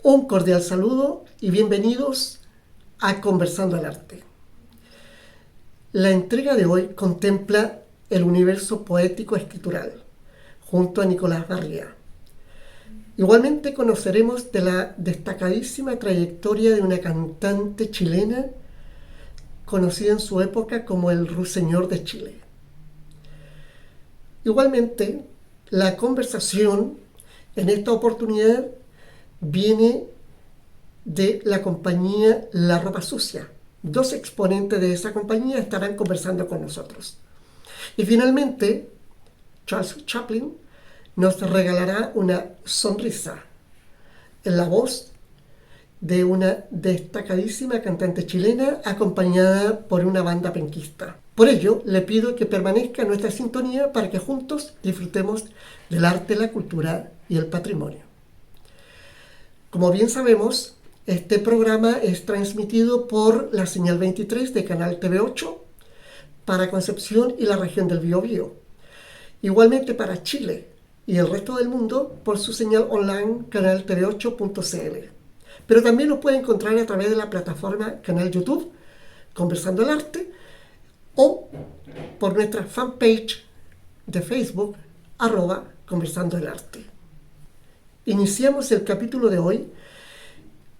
Un cordial saludo y bienvenidos a Conversando al Arte. La entrega de hoy contempla el universo poético escritural, junto a Nicolás Barría. Igualmente conoceremos de la destacadísima trayectoria de una cantante chilena conocida en su época como el Ruiseñor de Chile. Igualmente, la conversación en esta oportunidad viene de la compañía La Ropa Sucia. Dos exponentes de esa compañía estarán conversando con nosotros. Y finalmente, Charles Chaplin nos regalará una sonrisa en la voz de una destacadísima cantante chilena acompañada por una banda penquista. Por ello, le pido que permanezca en nuestra sintonía para que juntos disfrutemos del arte, la cultura y el patrimonio. Como bien sabemos, este programa es transmitido por la señal 23 de Canal TV8 para Concepción y la región del Biobío. Igualmente para Chile y el resto del mundo por su señal online canal tv8.cl. Pero también lo puede encontrar a través de la plataforma canal YouTube Conversando el Arte o por nuestra fanpage de Facebook @Conversando el Arte. Iniciamos el capítulo de hoy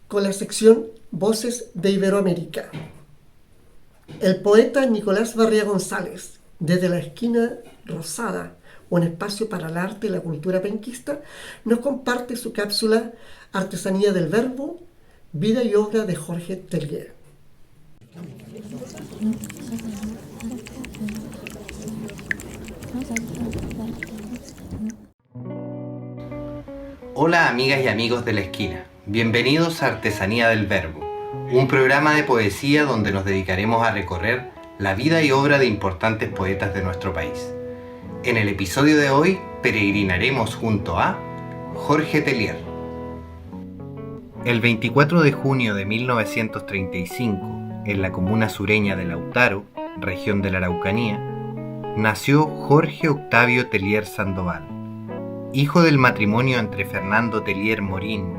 con la sección Voces de Iberoamérica. El poeta Nicolás Barría González, desde la esquina Rosada, un espacio para el arte y la cultura penquista, nos comparte su cápsula Artesanía del Verbo, vida y obra de Jorge Tellier. Hola amigas y amigos de la esquina, bienvenidos a Artesanía del Verbo, un programa de poesía donde nos dedicaremos a recorrer la vida y obra de importantes poetas de nuestro país. En el episodio de hoy peregrinaremos junto a Jorge Tellier. El 24 de junio de 1935, en la comuna sureña de Lautaro, región de la Araucanía, nació Jorge Octavio Tellier Sandoval, hijo del matrimonio entre Fernando Tellier Morín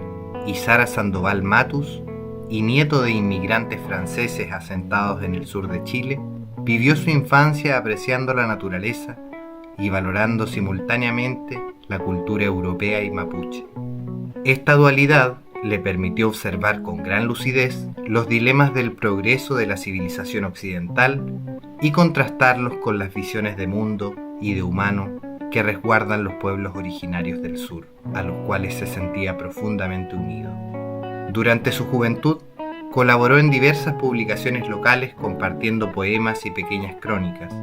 y Sara Sandoval Matus, y nieto de inmigrantes franceses asentados en el sur de Chile. Vivió su infancia apreciando la naturaleza y valorando simultáneamente la cultura europea y mapuche. Esta dualidad le permitió observar con gran lucidez los dilemas del progreso de la civilización occidental y contrastarlos con las visiones de mundo y de humano que resguardan los pueblos originarios del sur, a los cuales se sentía profundamente unido. Durante su juventud, colaboró en diversas publicaciones locales compartiendo poemas y pequeñas crónicas.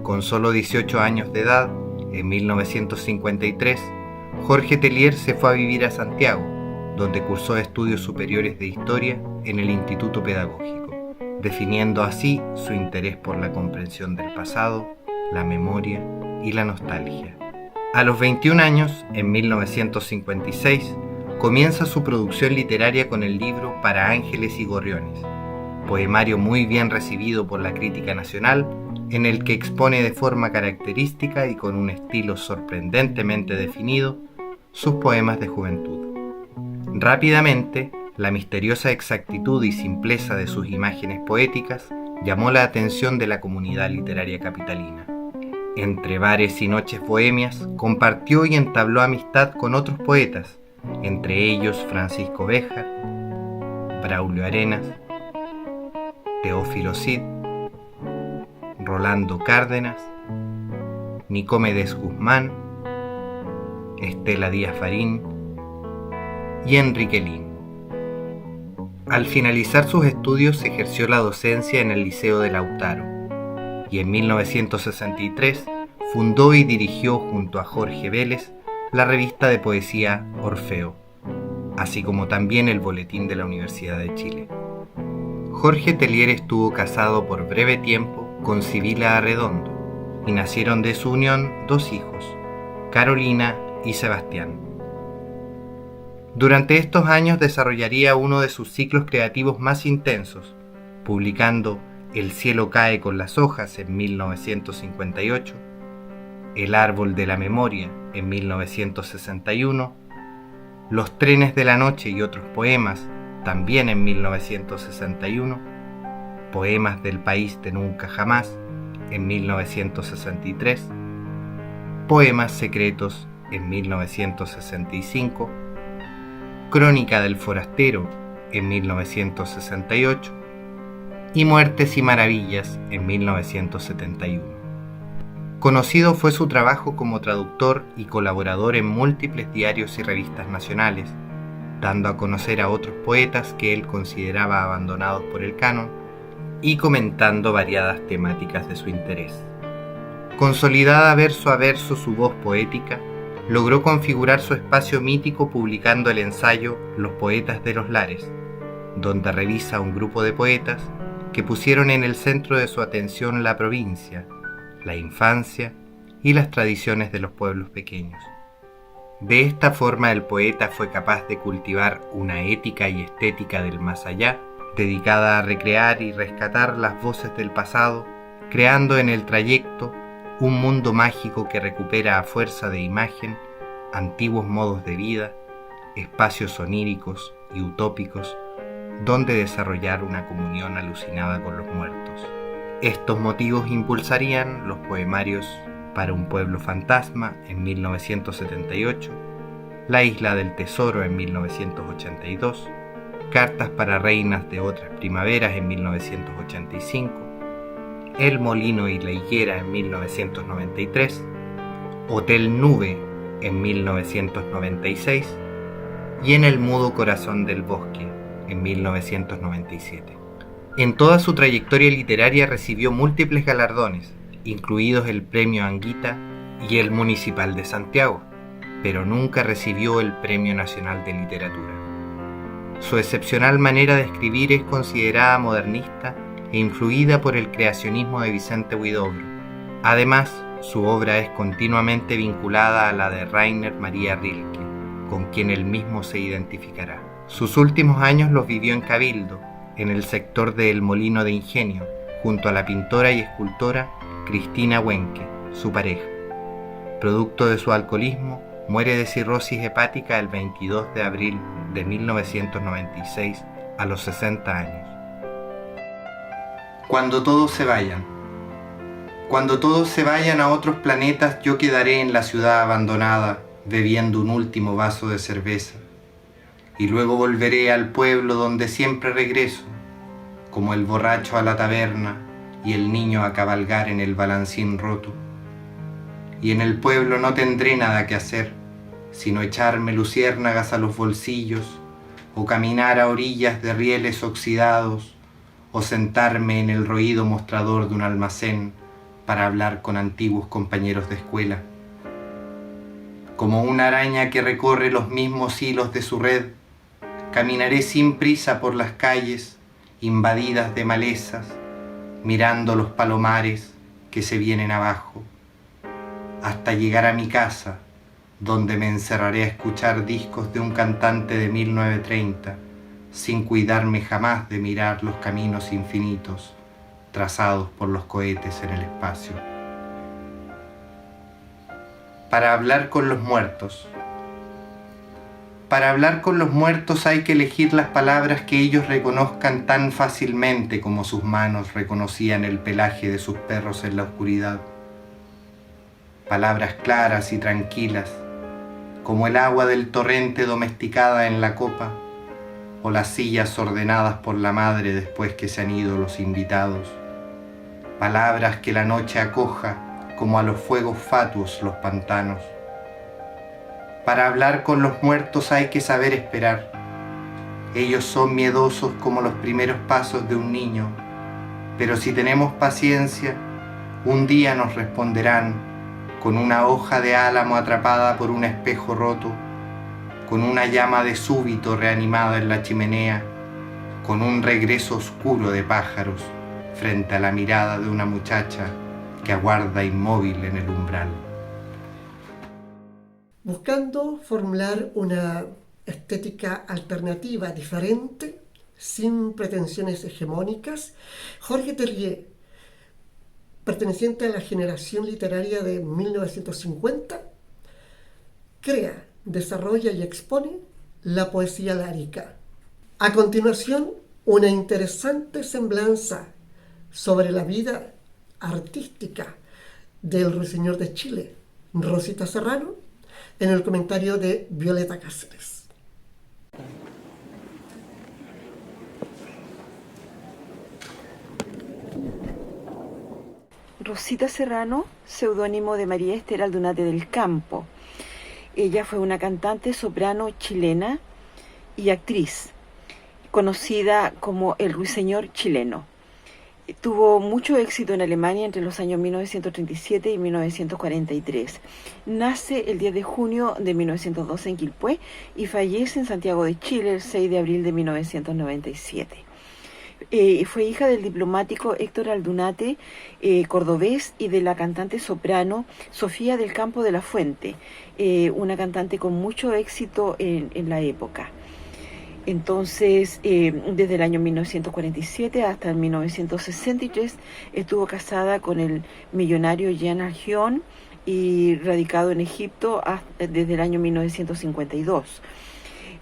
Con solo 18 años de edad, en 1953, Jorge Tellier se fue a vivir a Santiago, donde cursó estudios superiores de historia en el Instituto Pedagógico, definiendo así su interés por la comprensión del pasado, la memoria y la nostalgia. A los 21 años, en 1956, comienza su producción literaria con el libro Para Ángeles y Gorriones, poemario muy bien recibido por la crítica nacional, en el que expone de forma característica y con un estilo sorprendentemente definido sus poemas de juventud. Rápidamente, la misteriosa exactitud y simpleza de sus imágenes poéticas llamó la atención de la comunidad literaria capitalina. Entre bares y noches bohemias, compartió y entabló amistad con otros poetas, entre ellos Francisco Béjar, Braulio Arenas, Teófilo Cid, Rolando Cárdenas, Nicomedes Guzmán, Estela Díaz Farín y Enrique Lin. Al finalizar sus estudios ejerció la docencia en el Liceo de Lautaro y en 1963 fundó y dirigió junto a Jorge Vélez la revista de poesía Orfeo, así como también el Boletín de la Universidad de Chile. Jorge Tellier estuvo casado por breve tiempo con Sibila Arredondo y nacieron de su unión dos hijos, Carolina y Sebastián. Durante estos años desarrollaría uno de sus ciclos creativos más intensos, publicando El cielo cae con las hojas en 1958, El árbol de la memoria en 1961 Los trenes de la noche y otros poemas, también en 1961, Poemas del país de nunca jamás, en 1963, Poemas secretos, en 1965, Crónica del forastero, en 1968, y Muertes y maravillas, en 1971. Conocido fue su trabajo como traductor y colaborador en múltiples diarios y revistas nacionales, dando a conocer a otros poetas que él consideraba abandonados por el canon y comentando variadas temáticas de su interés. Consolidada verso a verso su voz poética, logró configurar su espacio mítico publicando el ensayo Los poetas de los lares, donde revisa a un grupo de poetas que pusieron en el centro de su atención la provincia, la infancia y las tradiciones de los pueblos pequeños. De esta forma el poeta fue capaz de cultivar una ética y estética del más allá, dedicada a recrear y rescatar las voces del pasado, creando en el trayecto un mundo mágico que recupera a fuerza de imagen antiguos modos de vida, espacios oníricos y utópicos, donde desarrollar una comunión alucinada con los muertos. Estos motivos impulsarían los poemarios Para un pueblo fantasma en 1978, La isla del tesoro en 1982, Cartas para reinas de otras primaveras en 1985, El molino y la higuera en 1993, Hotel Nube en 1996 y En el mudo corazón del bosque en 1997. En toda su trayectoria literaria recibió múltiples galardones, incluidos el Premio Anguita y el Municipal de Santiago, pero nunca recibió el Premio Nacional de Literatura. Su excepcional manera de escribir es considerada modernista e influida por el creacionismo de Vicente Huidobro. Además, su obra es continuamente vinculada a la de Rainer Maria Rilke, con quien él mismo se identificará. Sus últimos años los vivió en Cabildo, en el sector de El Molino de Ingenio, junto a la pintora y escultora Cristina Huenque, su pareja. Producto de su alcoholismo, muere de cirrosis hepática el 22 de abril de 1996 a los 60 años. Cuando todos se vayan. Cuando todos se vayan a otros planetas, yo quedaré en la ciudad abandonada, bebiendo un último vaso de cerveza. Y luego volveré al pueblo donde siempre regreso, como el borracho a la taberna y el niño a cabalgar en el balancín roto. Y en el pueblo no tendré nada que hacer, sino echarme luciérnagas a los bolsillos, o caminar a orillas de rieles oxidados, o sentarme en el roído mostrador de un almacén para hablar con antiguos compañeros de escuela. Como una araña que recorre los mismos hilos de su red, caminaré sin prisa por las calles invadidas de malezas, mirando los palomares que se vienen abajo, hasta llegar a mi casa, donde me encerraré a escuchar discos de un cantante de 1930, sin cuidarme jamás de mirar los caminos infinitos trazados por los cohetes en el espacio. Para hablar con los muertos. Para hablar con los muertos hay que elegir las palabras que ellos reconozcan tan fácilmente como sus manos reconocían el pelaje de sus perros en la oscuridad. Palabras claras y tranquilas, como el agua del torrente domesticada en la copa, o las sillas ordenadas por la madre después que se han ido los invitados. Palabras que la noche acoja como a los fuegos fatuos los pantanos. Para hablar con los muertos hay que saber esperar. Ellos son miedosos como los primeros pasos de un niño, pero si tenemos paciencia, un día nos responderán con una hoja de álamo atrapada por un espejo roto, con una llama de súbito reanimada en la chimenea, con un regreso oscuro de pájaros frente a la mirada de una muchacha que aguarda inmóvil en el umbral. Buscando formular una estética alternativa, diferente, sin pretensiones hegemónicas, Jorge Terrier, perteneciente a la generación literaria de 1950, crea, desarrolla y expone la poesía lírica. A continuación, una interesante semblanza sobre la vida artística del ruiseñor de Chile, Rosita Serrano, en el comentario de Violeta Cáceres. Rosita Serrano, seudónimo de María Esther Aldunate del Campo. Ella fue una cantante soprano chilena y actriz, conocida como el ruiseñor chileno. Tuvo mucho éxito en Alemania entre los años 1937 y 1943. Nace el 10 de junio de 1912 en Quilpué y fallece en Santiago de Chile el 6 de abril de 1997. Fue hija del diplomático Héctor Aldunate, cordobés, y de la cantante soprano Sofía del Campo de la Fuente, una cantante con mucho éxito en la época. Entonces, desde el año 1947 hasta el 1963 estuvo casada con el millonario Jean Argion y radicado en Egipto desde el año 1952.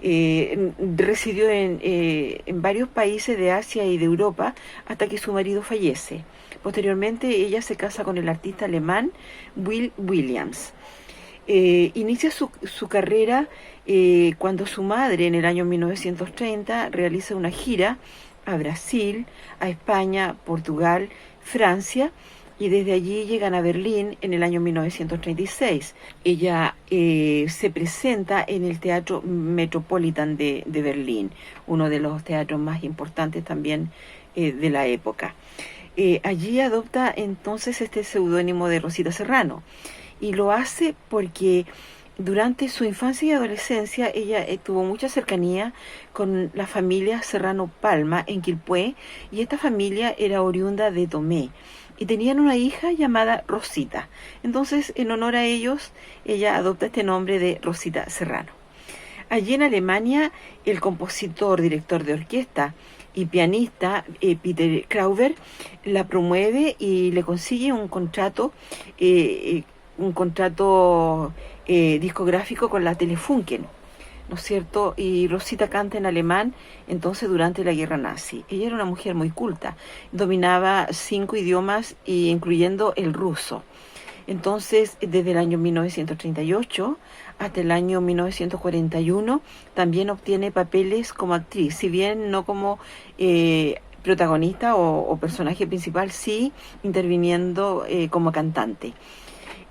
Residió en varios países de Asia y de Europa hasta que su marido fallece. Posteriormente ella se casa con el artista alemán Will Williams. Inicia su carrera cuando su madre en el año 1930 realiza una gira a Brasil, a España, Portugal, Francia, y desde allí llegan a Berlín en el año 1936. Ella se presenta en el Teatro Metropolitan de Berlín, uno de los teatros más importantes también de la época. Allí adopta entonces este seudónimo de Rosita Serrano, y lo hace porque durante su infancia y adolescencia ella tuvo mucha cercanía con la familia Serrano Palma en Quilpué, y esta familia era oriunda de Tomé. Y tenían una hija llamada Rosita. Entonces, en honor a ellos, ella adopta este nombre de Rosita Serrano. Allí en Alemania, el compositor, director de orquesta y pianista Peter Krauber la promueve y le consigue un contrato discográfico con la Telefunken, ¿no es cierto? Y Rosita canta en alemán entonces durante la guerra nazi. Ella era una mujer muy culta, dominaba 5 idiomas incluyendo el ruso. Entonces, desde el año 1938 hasta el año 1941 también obtiene papeles como actriz, si bien no como protagonista o personaje principal, sí interviniendo como cantante.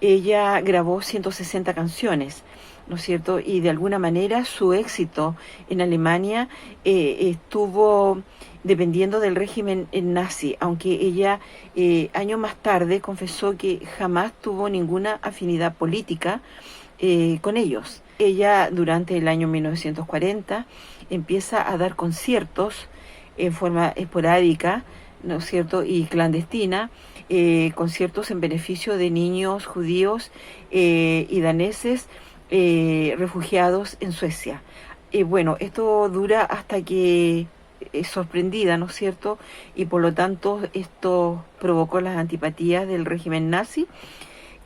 Ella grabó 160 canciones, ¿no es cierto? Y de alguna manera su éxito en Alemania estuvo dependiendo del régimen nazi, aunque ella años más tarde confesó que jamás tuvo ninguna afinidad política con ellos. Ella durante el año 1940 empieza a dar conciertos en forma esporádica, ¿no es cierto?, y clandestina, conciertos en beneficio de niños judíos y daneses refugiados en Suecia. Bueno, esto dura hasta que es sorprendida, ¿no es cierto?, y por lo tanto esto provocó las antipatías del régimen nazi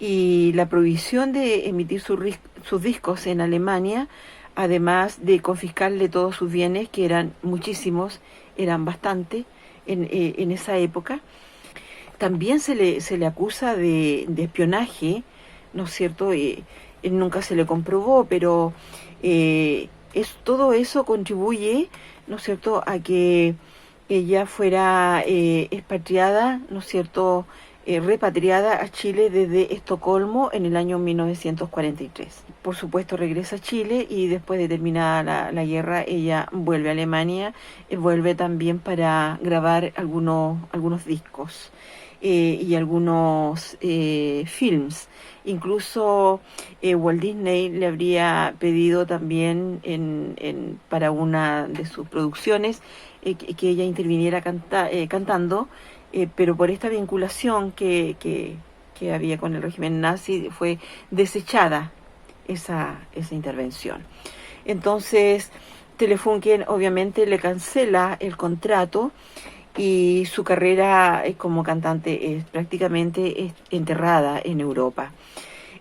y la prohibición de emitir sus discos en Alemania, además de confiscarle todos sus bienes, que eran muchísimos, eran bastante en esa época. También se le acusa de espionaje, ¿no es cierto? Nunca se le comprobó, pero todo eso contribuye, ¿no es cierto?, a que ella fuera expatriada, ¿no es cierto?, repatriada a Chile desde Estocolmo en el año 1943. Por supuesto regresa a Chile y después de terminada la guerra ella vuelve a Alemania, vuelve también para grabar algunos discos y algunos films. Incluso Walt Disney le habría pedido también para una de sus producciones que ella interviniera cantando, pero por esta vinculación que había con el régimen nazi fue desechada esa intervención. Entonces Telefunken obviamente le cancela el contrato y su carrera como cantante es prácticamente enterrada en Europa.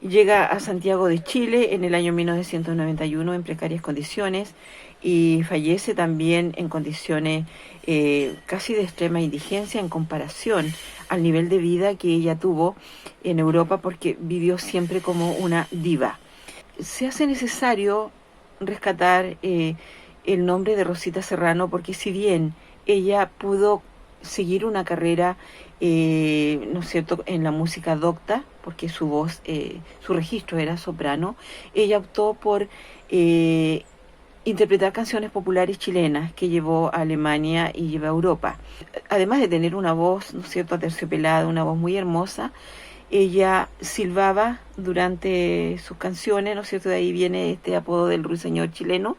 Llega a Santiago de Chile en el año 1991 en precarias condiciones y fallece también en condiciones casi de extrema indigencia en comparación al nivel de vida que ella tuvo en Europa, porque vivió siempre como una diva. Se hace necesario rescatar el nombre de Rosita Serrano, porque si bien ella pudo seguir una carrera, ¿no es cierto?, en la música docta, porque su voz, su registro era soprano, ella optó por interpretar canciones populares chilenas que llevó a Alemania y llevó a Europa. Además de tener una voz, ¿no es cierto?, aterciopelada, una voz muy hermosa, ella silbaba durante sus canciones, ¿no es cierto?, de ahí viene este apodo del ruiseñor chileno.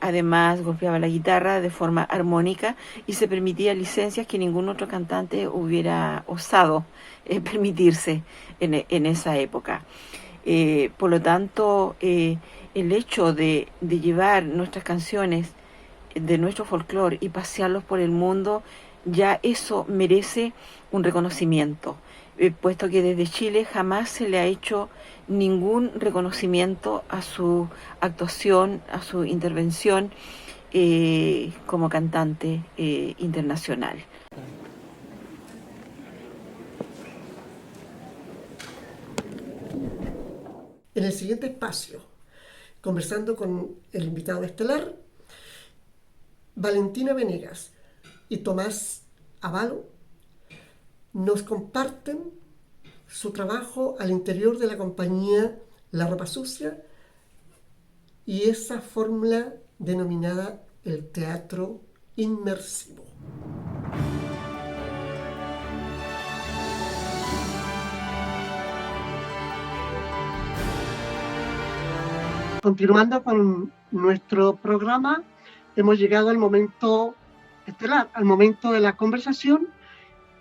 Además golpeaba la guitarra de forma armónica y se permitía licencias que ningún otro cantante hubiera osado permitirse en esa época. Por lo tanto, el hecho de llevar nuestras canciones de nuestro folclore y pasearlos por el mundo, ya eso merece un reconocimiento, puesto que desde Chile jamás se le ha hecho ningún reconocimiento a su actuación, a su intervención como cantante internacional. En el siguiente espacio, conversando con el invitado estelar, Valentina Venegas y Tomás Avalo nos comparten su trabajo al interior de la compañía La Ropa Sucia y esa fórmula denominada el teatro inmersivo. Continuando con nuestro programa, hemos llegado al momento estelar, al momento de la conversación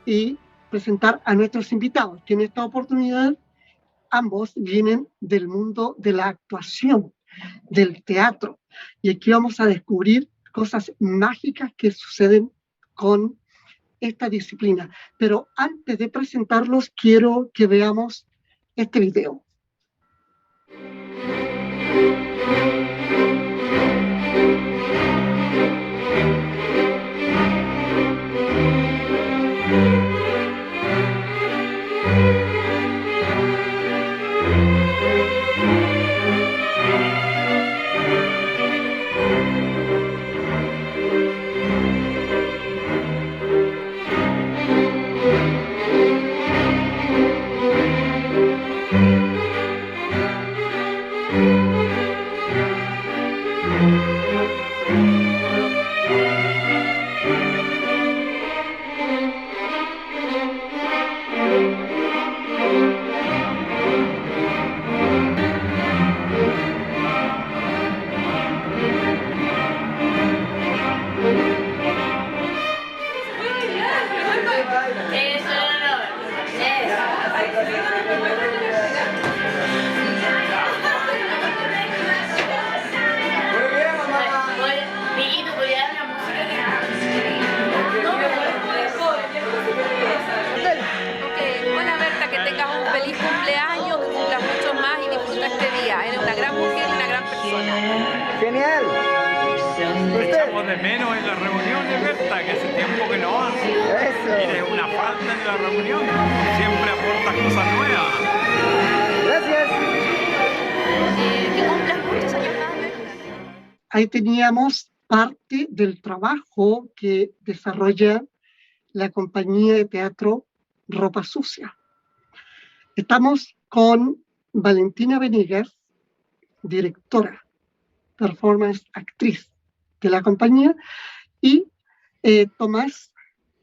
y presentar a nuestros invitados, que en esta oportunidad ambos vienen del mundo de la actuación, del teatro. Y aquí vamos a descubrir cosas mágicas que suceden con esta disciplina. Pero antes de presentarlos, quiero que veamos este video. Genial. Echamos de menos en las reuniones, Berta, que hace tiempo que no hace. Eso. Eres una falta en la reunión. Siempre aportas cosas nuevas. Gracias. Que cumplas muchos años más, Berta. Ahí teníamos parte del trabajo que desarrolla la compañía de teatro Ropa Sucia. Estamos con Valentina Venegas, directora, performance, actriz de la compañía, y Tomás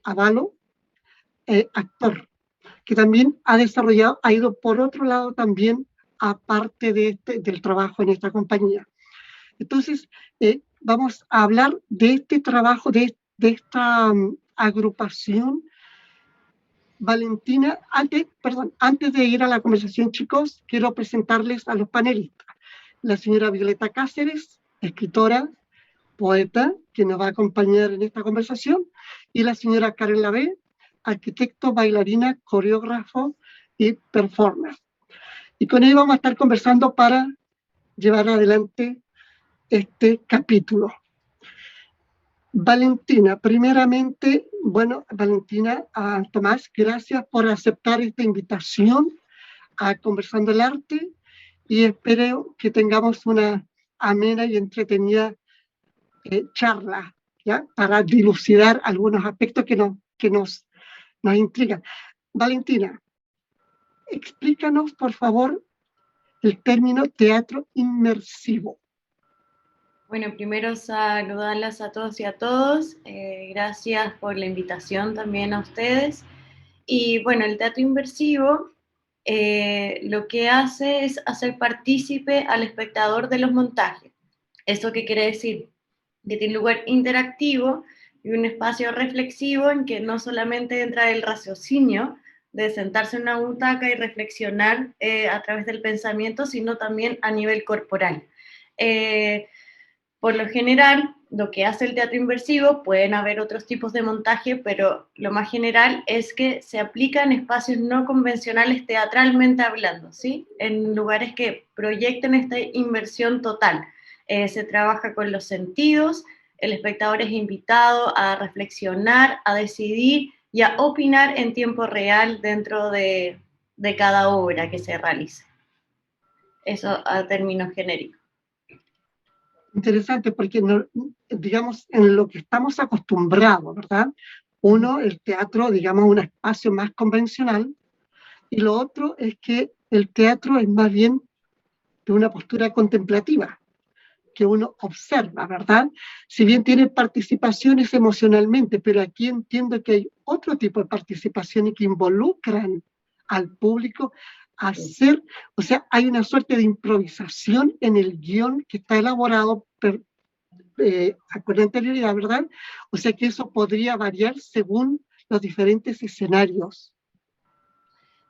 Avalo, actor, que también ha desarrollado, ha ido por otro lado también, aparte del trabajo en esta compañía. Entonces, vamos a hablar de este trabajo, de esta agrupación. Valentina, antes de ir a la conversación, chicos, quiero presentarles a los panelistas. La señora Violeta Cáceres, escritora, poeta, que nos va a acompañar en esta conversación, y la señora Karen Lavé, arquitecto, bailarina, coreógrafo y performer. Y con ello vamos a estar conversando para llevar adelante este capítulo. Valentina, primeramente, bueno, Valentina, Tomás, gracias por aceptar esta invitación a Conversando el Arte y espero que tengamos una amena y entretenida charla, ¿ya? Para dilucidar algunos aspectos que nos intrigan. Valentina, explícanos, por favor, el término teatro inmersivo. Bueno, primero saludarlas a todos y a todos. Gracias por la invitación también a ustedes. Y bueno, el teatro inmersivo lo que hace es hacer partícipe al espectador de los montajes. ¿Esto qué quiere decir? Que tiene lugar interactivo y un espacio reflexivo en que no solamente entra el raciocinio de sentarse en una butaca y reflexionar a través del pensamiento, sino también a nivel corporal. Por lo general, lo que hace el teatro inmersivo, pueden haber otros tipos de montaje, pero lo más general es que se aplica en espacios no convencionales teatralmente hablando, ¿sí? En lugares que proyecten esta inmersión total. Se trabaja con los sentidos, el espectador es invitado a reflexionar, a decidir y a opinar en tiempo real dentro de cada obra que se realice. Eso a términos genéricos. Interesante, porque digamos, en lo que estamos acostumbrados, ¿verdad? Uno, el teatro, digamos, un espacio más convencional, y lo otro es que el teatro es más bien de una postura contemplativa, que uno observa, ¿verdad? Si bien tiene participaciones emocionalmente, pero aquí entiendo que hay otro tipo de participaciones que involucran al público a hacer, o sea, hay una suerte de improvisación en el guión que está elaborado con anterioridad, ¿verdad? O sea que eso podría variar según los diferentes escenarios.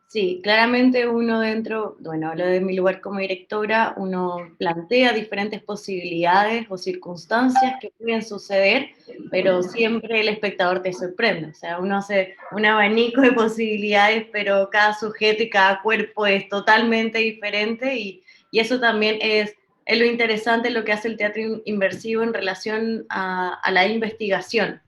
Sí, claramente uno dentro, bueno, hablo de mi lugar como directora, uno plantea diferentes posibilidades o circunstancias que pueden suceder, pero siempre el espectador te sorprende. O sea, uno hace un abanico de posibilidades, pero cada sujeto y cada cuerpo es totalmente diferente y eso también es lo interesante, lo que hace el teatro inmersivo en relación a la investigación,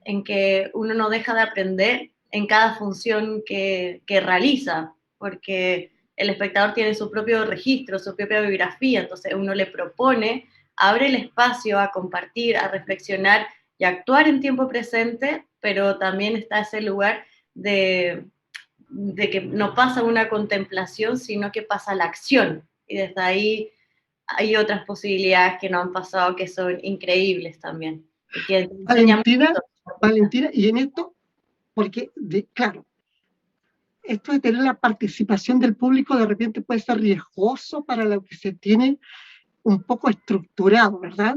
en que uno no deja de aprender en cada función que realiza, porque el espectador tiene su propio registro, su propia biografía, entonces uno le propone, abre el espacio a compartir, a reflexionar y a actuar en tiempo presente, pero también está ese lugar de que no pasa una contemplación, sino que pasa la acción, y desde ahí hay otras posibilidades que no han pasado que son increíbles también. Y que Valentina, y en esto, porque, claro, esto de tener la participación del público de repente puede ser riesgoso para lo que se tiene un poco estructurado, ¿verdad?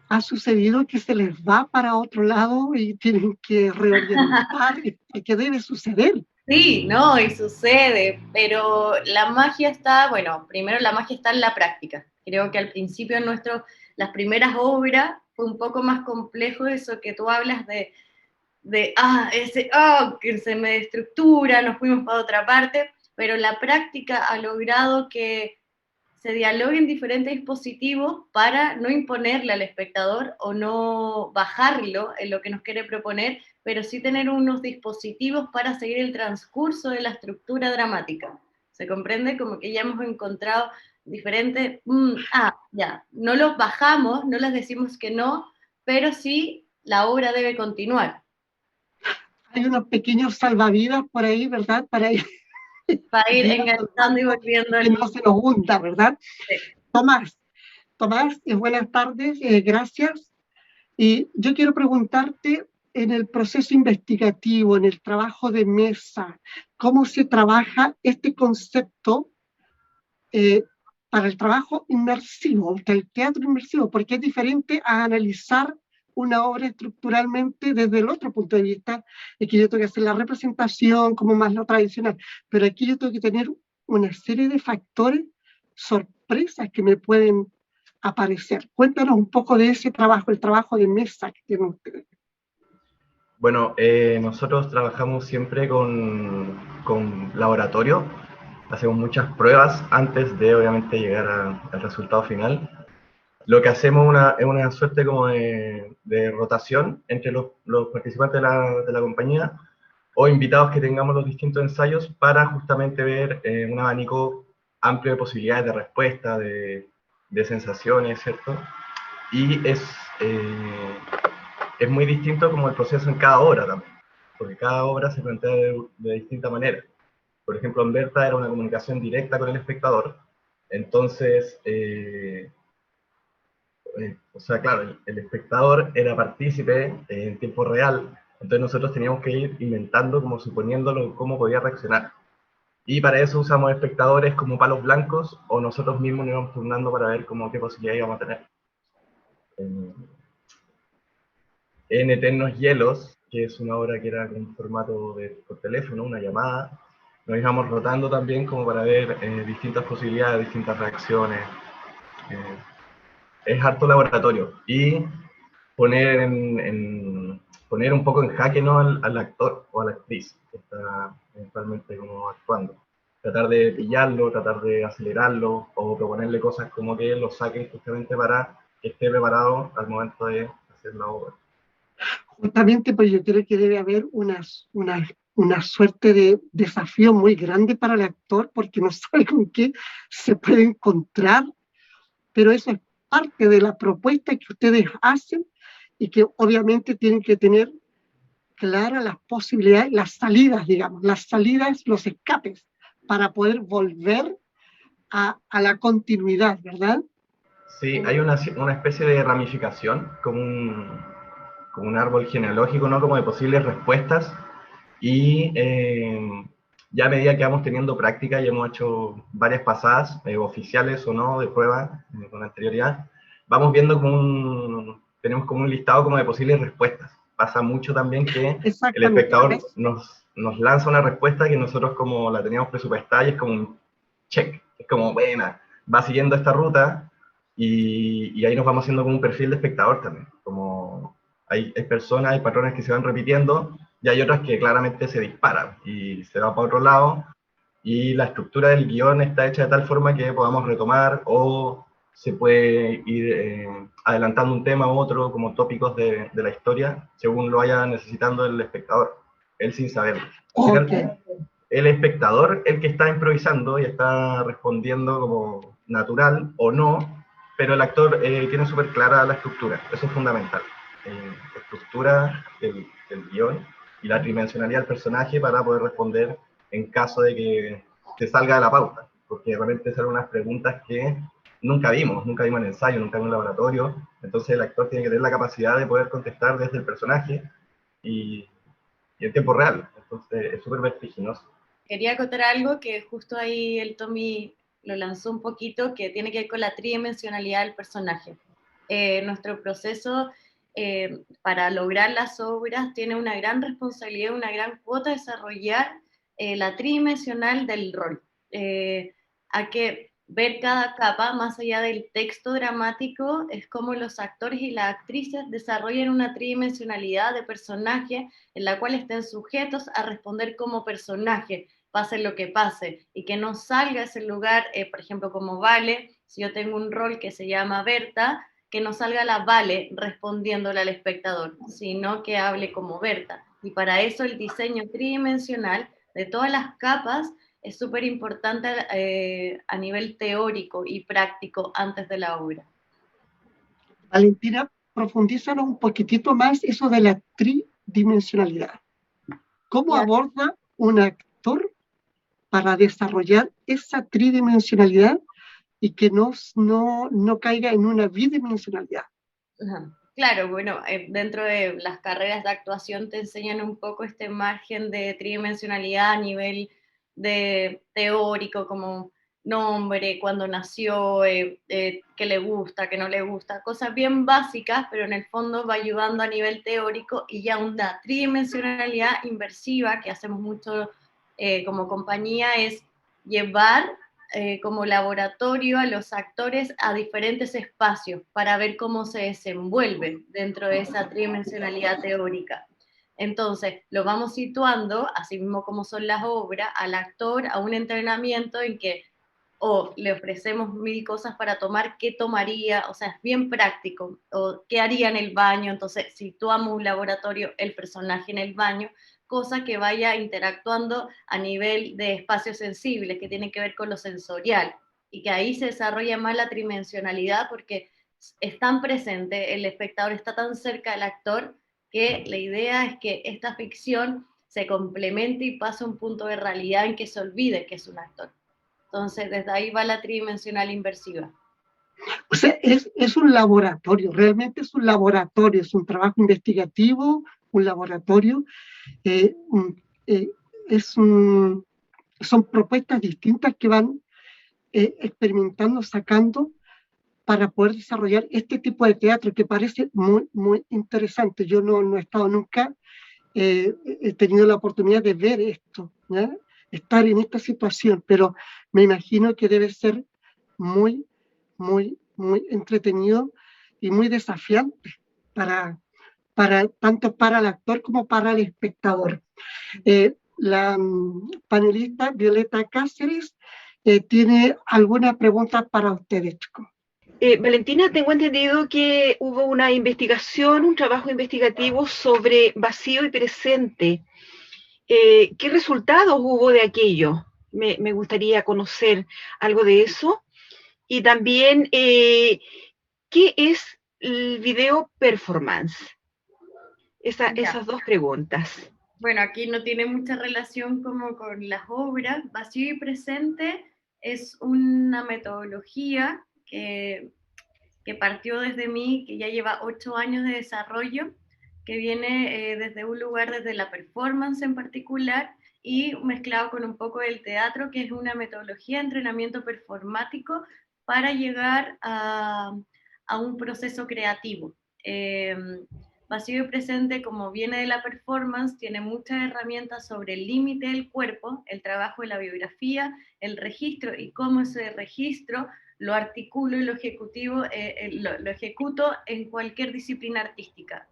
Ha sucedido que se les va para otro lado y tienen que reorientar, que debe suceder. Sí, no, y sucede, pero la magia está, bueno, primero la magia está en la práctica. Creo que al principio las primeras obras fue un poco más complejo eso que tú hablas que se me destructura, nos fuimos para otra parte, pero la práctica ha logrado que se dialoguen diferentes dispositivos para no imponerle al espectador o no bajarlo en lo que nos quiere proponer, pero sí tener unos dispositivos para seguir el transcurso de la estructura dramática. ¿Se comprende? Como que ya hemos encontrado diferentes, no los bajamos, no les decimos que no, pero sí la obra debe continuar. Hay unos pequeños salvavidas por ahí, ¿verdad? Para ir enganchando y volviendo. Que no se nos hunda, ¿verdad? Sí. Tomás, buenas tardes, gracias. Y yo quiero preguntarte, en el proceso investigativo, en el trabajo de mesa, ¿cómo se trabaja este concepto para el trabajo inmersivo, el teatro inmersivo? Porque es diferente a analizar una obra estructuralmente desde el otro punto de vista, es que yo tengo que hacer la representación como más lo tradicional, pero aquí yo tengo que tener una serie de factores, sorpresas que me pueden aparecer. Cuéntanos un poco de ese trabajo, el trabajo de mesa que tienen ustedes. Bueno, nosotros trabajamos siempre con laboratorio hacemos muchas pruebas antes de obviamente llegar al resultado final. Lo que hacemos es una suerte como de rotación entre los participantes de la compañía o invitados que tengamos los distintos ensayos para justamente ver un abanico amplio de posibilidades de respuesta, de sensaciones, ¿cierto? Y es muy distinto como el proceso en cada obra también, porque cada obra se plantea de distinta manera. Por ejemplo, en Berta era una comunicación directa con el espectador, entonces, o sea, claro, el espectador era partícipe en tiempo real, entonces nosotros teníamos que ir inventando, como suponiéndolo, cómo podía reaccionar. Y para eso usamos espectadores como palos blancos, o nosotros mismos nos íbamos turnando para ver qué posibilidad íbamos a tener. En Eternos Hielos, que es una obra que era con formato por teléfono, una llamada, nos íbamos rotando también como para ver distintas posibilidades, distintas reacciones. Es harto laboratorio. Y poner poner un poco en jaque, ¿no?, al actor o a la actriz que está eventualmente como actuando. Tratar de pillarlo, tratar de acelerarlo, o proponerle cosas como que lo saquen justamente para que esté preparado al momento de hacer la obra. Justamente, pues yo creo que debe haber una suerte de desafío muy grande para el actor, porque no sabe con qué se puede encontrar, pero eso es parte de la propuesta que ustedes hacen y que obviamente tienen que tener claras las posibilidades, las salidas, digamos, las salidas, los escapes, para poder volver a la continuidad, ¿verdad? Sí, hay una especie de ramificación, como un árbol genealógico, ¿no?, como de posibles respuestas, y ya a medida que vamos teniendo práctica y hemos hecho varias pasadas, oficiales o no, de prueba con anterioridad, vamos viendo tenemos como un listado como de posibles respuestas. Pasa mucho también que el espectador nos lanza una respuesta que nosotros como la teníamos presupuestada y es como un check, es como, buena, va siguiendo esta ruta, y ahí nos vamos haciendo como un perfil de espectador también, como hay personas, hay patrones que se van repitiendo, y hay otras que claramente se disparan y se va para otro lado, y la estructura del guión está hecha de tal forma que podamos retomar, o se puede ir adelantando un tema u otro, como tópicos de la historia, según lo vaya necesitando el espectador, él sin saberlo. Al final, el espectador, el que está improvisando y está respondiendo como natural o no, pero el actor tiene súper clara la estructura, eso es fundamental. La estructura del guión y la tridimensionalidad del personaje para poder responder en caso de que se salga de la pauta, porque realmente son unas preguntas que nunca vimos en ensayo, nunca vimos en laboratorio, entonces el actor tiene que tener la capacidad de poder contestar desde el personaje y en tiempo real, entonces es súper vertiginoso. Quería acotar algo que justo ahí el Tommy lo lanzó un poquito, que tiene que ver con la tridimensionalidad del personaje. Nuestro proceso para lograr las obras tiene una gran responsabilidad, una gran cuota de desarrollar la tridimensional del rol. Hay que ver cada capa, más allá del texto dramático, es como los actores y las actrices desarrollan una tridimensionalidad de personaje en la cual estén sujetos a responder como personaje, pase lo que pase, y que no salga ese lugar, por ejemplo, como Vale, si yo tengo un rol que se llama Berta, que no salga la Vale respondiéndole al espectador, sino que hable como Berta. Y para eso el diseño tridimensional de todas las capas es súper importante a nivel teórico y práctico antes de la obra. Valentina, profundízanos un poquitito más eso de la tridimensionalidad. ¿Cómo aborda un actor para desarrollar esa tridimensionalidad y que no caiga en una bidimensionalidad? Claro, bueno, dentro de las carreras de actuación te enseñan un poco este margen de tridimensionalidad a nivel de teórico, como nombre, cuándo nació, qué le gusta, qué no le gusta, cosas bien básicas, pero en el fondo va ayudando a nivel teórico, y ya una tridimensionalidad inversiva que hacemos mucho como compañía es llevar como laboratorio a los actores a diferentes espacios para ver cómo se desenvuelve dentro de esa tridimensionalidad teórica. Entonces, lo vamos situando, así mismo como son las obras, al actor a un entrenamiento en que o le ofrecemos 1000 cosas para tomar, ¿qué tomaría? O sea, es bien práctico. O qué haría en el baño, entonces situamos un laboratorio, el personaje en el baño, cosa que vaya interactuando a nivel de espacios sensibles, que tiene que ver con lo sensorial, y que ahí se desarrolla más la tridimensionalidad porque es tan presente, el espectador está tan cerca del actor, que la idea es que esta ficción se complemente y pase a un punto de realidad en que se olvide que es un actor. Entonces, desde ahí va la tridimensional inversiva. O sea, es un laboratorio, realmente es un laboratorio, es un trabajo investigativo, un laboratorio. eh, eh, son propuestas distintas que van experimentando, sacando para poder desarrollar este tipo de teatro que parece muy, muy interesante. Yo no he estado nunca, he tenido la oportunidad de ver esto, ¿ya? Estar en esta situación, pero me imagino que debe ser muy, muy, muy entretenido y muy desafiante tanto para el actor como para el espectador. La panelista Violeta Cáceres tiene alguna pregunta para ustedes, chicos. Valentina, tengo entendido que hubo una investigación, un trabajo investigativo sobre vacío y presente. ¿Qué resultados hubo de aquello? Me gustaría conocer algo de eso. Y también, ¿qué es el video performance? Esas dos preguntas. Bueno, aquí no tiene mucha relación como con las obras. Vacío y presente es una metodología que partió desde mí, que ya lleva 8 años de desarrollo, que viene desde un lugar, desde la performance en particular, y mezclado con un poco del teatro, que es una metodología de entrenamiento performático para llegar a un proceso creativo. Vacío y presente, como viene de la performance, tiene muchas herramientas sobre el límite del cuerpo, el trabajo de la biografía, el registro y cómo ese registro lo articulo y lo ejecuto en cualquier disciplina artística.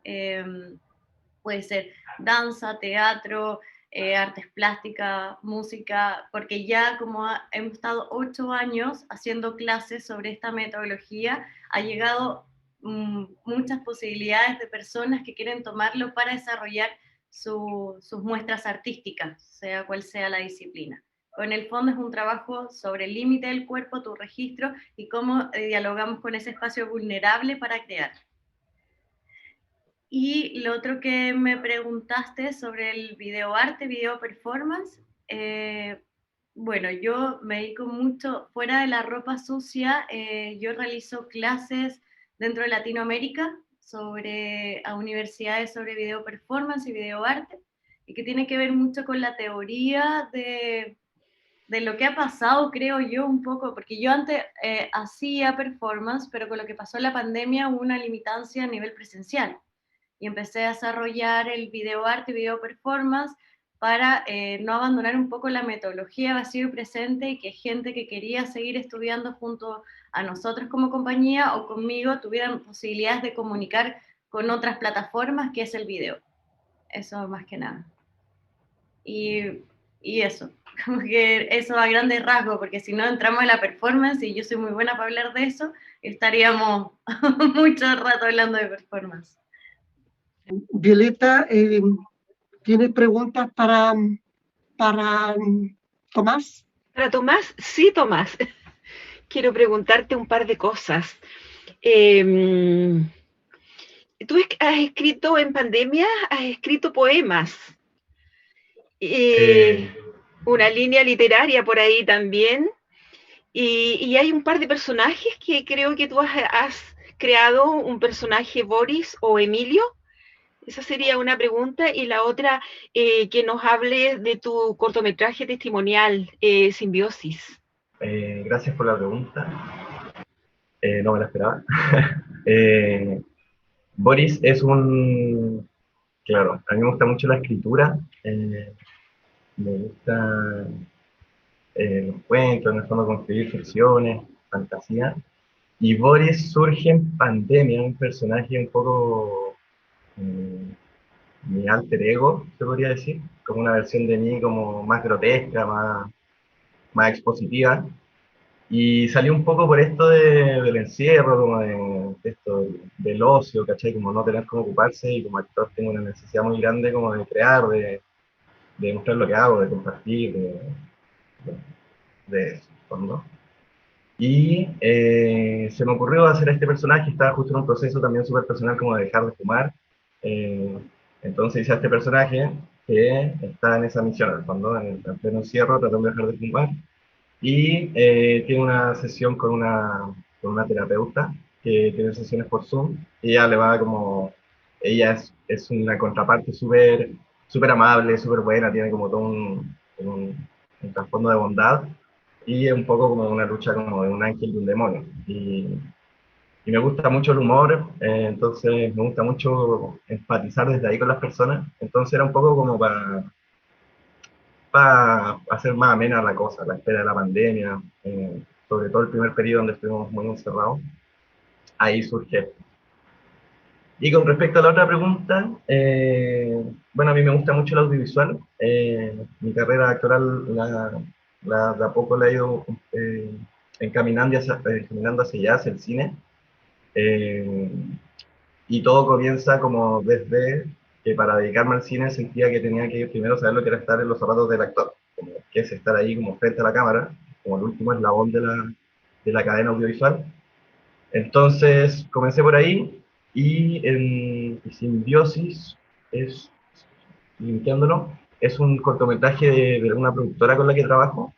Puede ser danza, teatro, artes plásticas, música, porque ya como hemos estado 8 años haciendo clases sobre esta metodología, ha llegado muchas posibilidades de personas que quieren tomarlo para desarrollar sus muestras artísticas, sea cual sea la disciplina. Pero en el fondo es un trabajo sobre el límite del cuerpo, tu registro, y cómo dialogamos con ese espacio vulnerable para crear. Y lo otro que me preguntaste sobre el videoarte, video performance, bueno, yo me dedico mucho, fuera de la ropa sucia, yo realizo clases dentro de Latinoamérica a universidades sobre video performance y video arte, y que tiene que ver mucho con la teoría de lo que ha pasado, creo yo, un poco, porque yo antes hacía performance, pero con lo que pasó en la pandemia hubo una limitancia a nivel presencial, y empecé a desarrollar el video arte y video performance para no abandonar un poco la metodología vacío y presente, y que gente que quería seguir estudiando junto a nosotros como compañía o conmigo tuvieran posibilidades de comunicar con otras plataformas, que es el video. Eso más que nada. Y eso, como que eso a grandes rasgos, porque si no entramos en la performance, y yo soy muy buena para hablar de eso, estaríamos mucho rato hablando de performance. Violeta, ¿tiene preguntas para Tomás? ¿Para Tomás? Sí, Tomás. Quiero preguntarte un par de cosas. Tú has escrito en pandemia, has escrito poemas. Una línea literaria por ahí también. Y hay un par de personajes que creo que tú has creado, un personaje Boris o Emilio. Esa sería una pregunta. Y la otra, que nos hable de tu cortometraje testimonial, Simbiosis. Gracias por la pregunta. No me la esperaba. Boris es claro, a mí me gusta mucho la escritura. Me gusta los cuentos, en el fondo construir ficciones, fantasía. Y Boris surge en pandemia, un personaje un poco mi alter ego, se podría decir, como una versión de mí como más grotesca, más expositiva. Y salí un poco por esto del encierro, como de esto del ocio, ¿cachai? Como no tener cómo ocuparse, y como actor tengo una necesidad muy grande como de crear, de mostrar lo que hago, de compartir, de eso, ¿no? Y se me ocurrió hacer este personaje, estaba justo en un proceso también súper personal como de dejar de fumar. Eh, entonces hice a este personaje que está en esa misión, al fondo, en pleno encierro, tratando de dejar de fumar. Y tiene una sesión con una terapeuta que tiene sesiones por Zoom. Y ella le va como, ella es una contraparte súper amable, súper buena, tiene como todo un trasfondo de bondad. Y es un poco como una lucha como de un ángel y un demonio. Y me gusta mucho el humor, entonces me gusta mucho empatizar desde ahí con las personas. Entonces era un poco como para hacer más amena la cosa, la espera de la pandemia, sobre todo el primer periodo donde estuvimos muy encerrados, ahí surge. Y con respecto a la otra pregunta, bueno, a mí me gusta mucho el audiovisual, mi carrera actoral de a poco la he ido encaminando hacia allá, hacia el cine, eh, y todo comienza como desde que para dedicarme al cine sentía que tenía que primero saber lo que era estar en los zapatos del actor, como que es estar ahí como frente a la cámara, como el último eslabón de la cadena audiovisual. Entonces comencé por ahí y en Simbiosis, es, limpiándolo, es un cortometraje de una productora con la que trabajo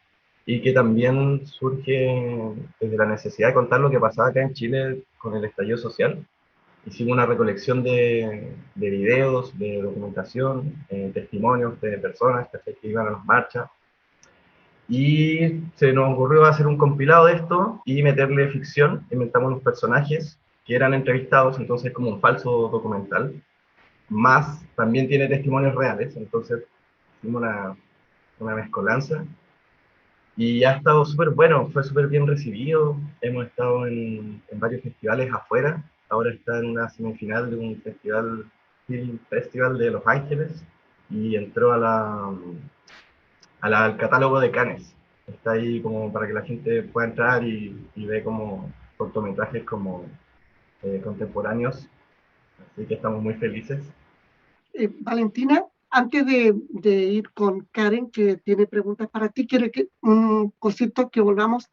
y que también surge desde la necesidad de contar lo que pasaba acá en Chile con el estallido social. Hicimos una recolección de videos, de documentación, testimonios de personas que iban a las marchas. Y se nos ocurrió hacer un compilado de esto y meterle ficción. Inventamos unos personajes que eran entrevistados, entonces como un falso documental. Más también tiene testimonios reales, entonces hicimos una mezcolanza. Y ha estado súper bueno, fue súper bien recibido. Hemos estado en varios festivales afuera. Ahora está en una semifinal de un festival, Film Festival de Los Ángeles, y entró al catálogo de Cannes. Está ahí como para que la gente pueda entrar y ve como cortometrajes como contemporáneos. Así que estamos muy felices. Valentina, antes de ir con Karen, que tiene preguntas para ti, quiero que un cosito que volvamos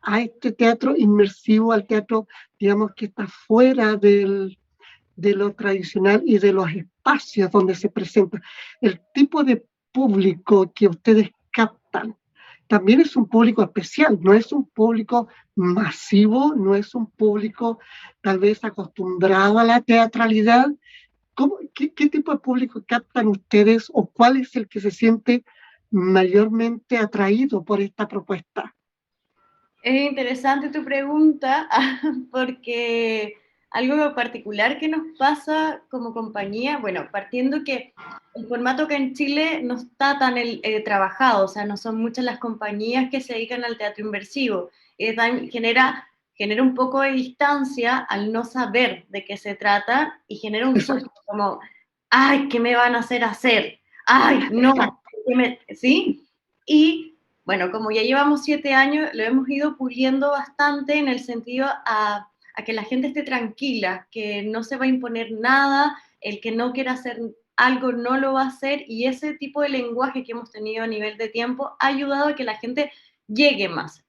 a este teatro inmersivo, al teatro, digamos, que está fuera de lo tradicional y de los espacios donde se presenta. El tipo de público que ustedes captan también es un público especial, no es un público masivo, no es un público tal vez acostumbrado a la teatralidad. ¿Qué tipo de público captan ustedes o cuál es el que se siente mayormente atraído por esta propuesta? Es interesante tu pregunta porque algo particular que nos pasa como compañía, bueno, partiendo que el formato que en Chile no está tan trabajado, o sea, no son muchas las compañías que se dedican al teatro inmersivo, genera un poco de distancia al no saber de qué se trata y genera un susto como, ay, ¿qué me van a hacer? Ay, no, ¿sí? Y bueno, como ya llevamos 7 años, lo hemos ido puliendo bastante en el sentido a que la gente esté tranquila, que no se va a imponer nada, el que no quiera hacer algo no lo va a hacer, y ese tipo de lenguaje que hemos tenido a nivel de tiempo ha ayudado a que la gente llegue más.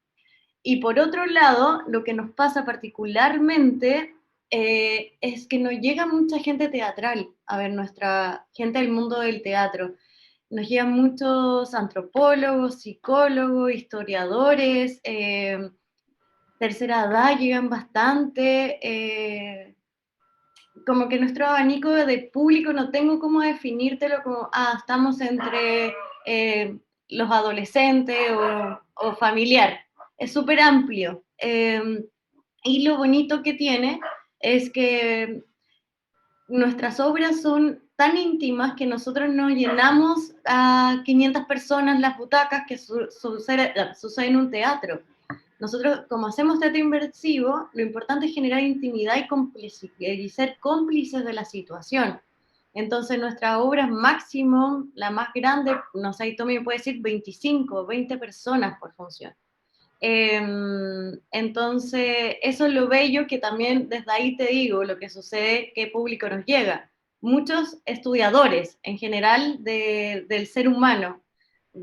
Y por otro lado, lo que nos pasa particularmente es que no llega mucha gente teatral a ver nuestra gente del mundo del teatro. Nos llegan muchos antropólogos, psicólogos, historiadores, tercera edad llegan bastante, como que nuestro abanico de público no tengo cómo definírtelo como, estamos entre los adolescentes o familiar, es súper amplio. Y lo bonito que tiene es que nuestras obras son tan íntimas que nosotros no llenamos a 500 personas las butacas que sucede en un teatro. Nosotros, como hacemos teatro inmersivo, lo importante es generar intimidad y ser cómplices de la situación. Entonces nuestras obras máximo, la más grande, no sé, Tommy me puede decir 25, 20 personas por función. Entonces, eso es lo bello que también desde ahí te digo, lo que sucede, qué público nos llega. Muchos estudiadores en general del ser humano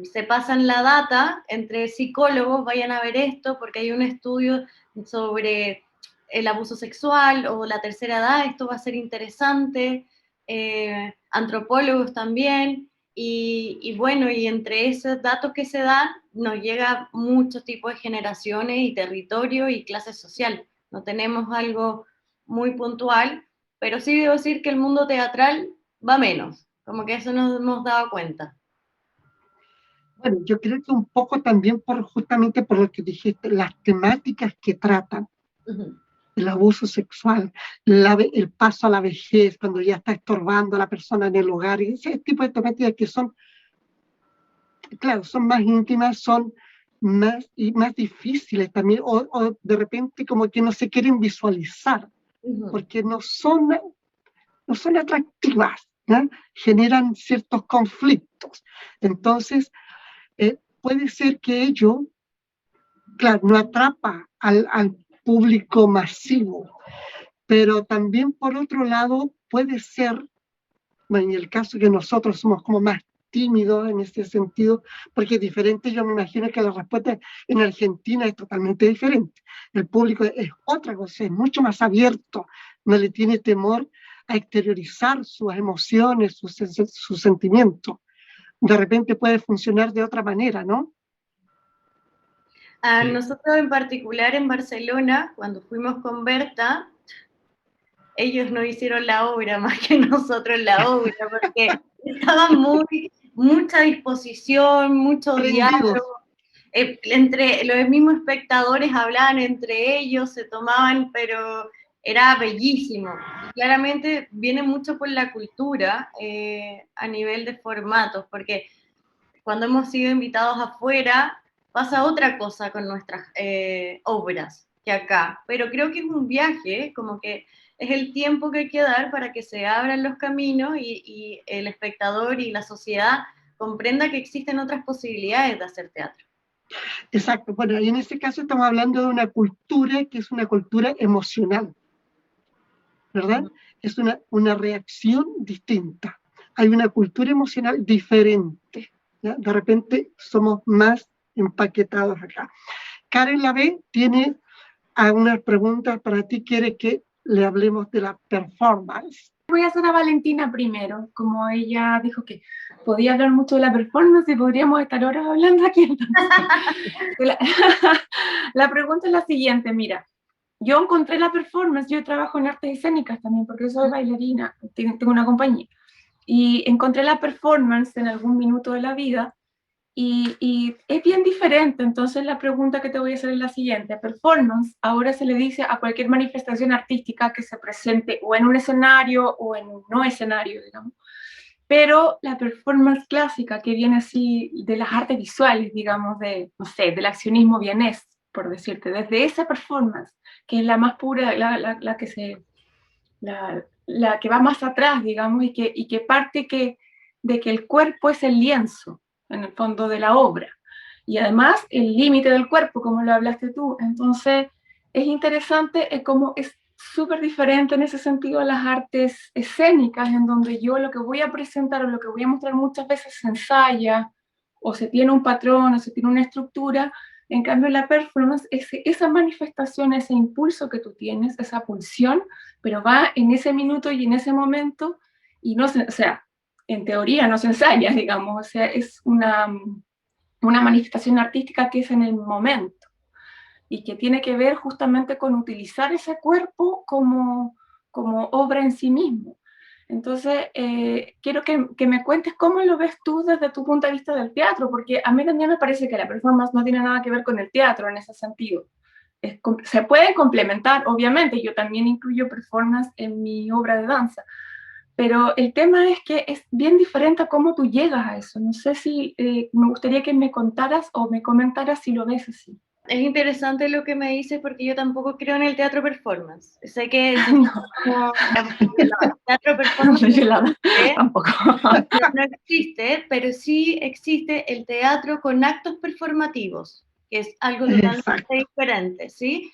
se pasan la data entre psicólogos, vayan a ver esto porque hay un estudio sobre el abuso sexual o la tercera edad, esto va a ser interesante, antropólogos también, y bueno, y entre esos datos que se dan, nos llega muchos tipos de generaciones y territorio y clase social. No tenemos algo muy puntual, pero sí debo decir que el mundo teatral va menos, como que eso nos hemos dado cuenta. Bueno, yo creo que un poco también justamente por lo que dijiste, las temáticas que tratan, el abuso sexual, el paso a la vejez, cuando ya está estorbando a la persona en el hogar, y ese tipo de temáticas que son, claro, son más íntimas, son más difíciles también, o de repente como que no se quieren visualizar, porque no son atractivas, ¿no? Generan ciertos conflictos. Entonces, puede ser que ello, claro, no atrapa al público masivo, pero también por otro lado puede ser, bueno, en el caso que nosotros somos como más tímidos en ese sentido, porque es diferente, yo me imagino que la respuesta en Argentina es totalmente diferente. El público es otra cosa, es mucho más abierto, no le tiene temor a exteriorizar sus emociones, sus sentimientos. De repente puede funcionar de otra manera, ¿no? A nosotros en particular en Barcelona, cuando fuimos con Berta, ellos no hicieron la obra más que nosotros la obra, porque estaba mucha disposición, mucho diálogo. Entre los mismos espectadores hablaban entre ellos, se tomaban, pero era bellísimo. Claramente viene mucho por la cultura a nivel de formatos, porque cuando hemos sido invitados afuera pasa otra cosa con nuestras obras que acá, pero creo que es un viaje, como que es el tiempo que hay que dar para que se abran los caminos y el espectador y la sociedad comprenda que existen otras posibilidades de hacer teatro. Exacto, bueno, y en este caso estamos hablando de una cultura que es una cultura emocional, ¿verdad? Es una reacción distinta. Hay una cultura emocional diferente, ¿ya? De repente somos más empaquetados acá. Karen Lavey tiene algunas preguntas para ti, quiere que le hablemos de la performance. Voy a hacer a Valentina primero, como ella dijo que podía hablar mucho de la performance y podríamos estar horas hablando aquí. Entonces, la pregunta es la siguiente, mira, yo encontré la performance, yo trabajo en artes escénicas también porque soy bailarina, tengo una compañía, y encontré la performance en algún minuto de la vida y es bien diferente. Entonces la pregunta que te voy a hacer es la siguiente. Performance ahora se le dice a cualquier manifestación artística que se presente o en un escenario o en un no escenario, digamos. Pero la performance clásica, que viene así de las artes visuales, digamos, no sé, del accionismo vienés, por decirte, desde esa performance, que es la más pura, la que va más atrás, digamos, y que parte de que el cuerpo es el lienzo, en el fondo, de la obra, y además el límite del cuerpo, como lo hablaste tú. Entonces es interesante, es como es súper diferente en ese sentido a las artes escénicas, en donde yo lo que voy a presentar o lo que voy a mostrar muchas veces se ensaya, o se tiene un patrón, o se tiene una estructura. En cambio, la performance es esa manifestación, ese impulso que tú tienes, esa pulsión, pero va en ese minuto y en ese momento, y no se, o sea, en teoría no se ensaya, digamos, o sea, es una manifestación artística que es en el momento, y que tiene que ver justamente con utilizar ese cuerpo como obra en sí mismo. Entonces, quiero que me cuentes cómo lo ves tú desde tu punto de vista del teatro, porque a mí también me parece que la performance no tiene nada que ver con el teatro en ese sentido. Se pueden complementar, obviamente, yo también incluyo performance en mi obra de danza, pero el tema es que es bien diferente a cómo tú llegas a eso. No sé si me gustaría que me contaras o me comentaras si lo ves así. Es interesante lo que me dices porque yo tampoco creo en el teatro performance. Sé que no. teatro performance Yolanda, tampoco. no existe, pero sí existe el teatro con actos performativos, que es algo totalmente diferente, ¿sí?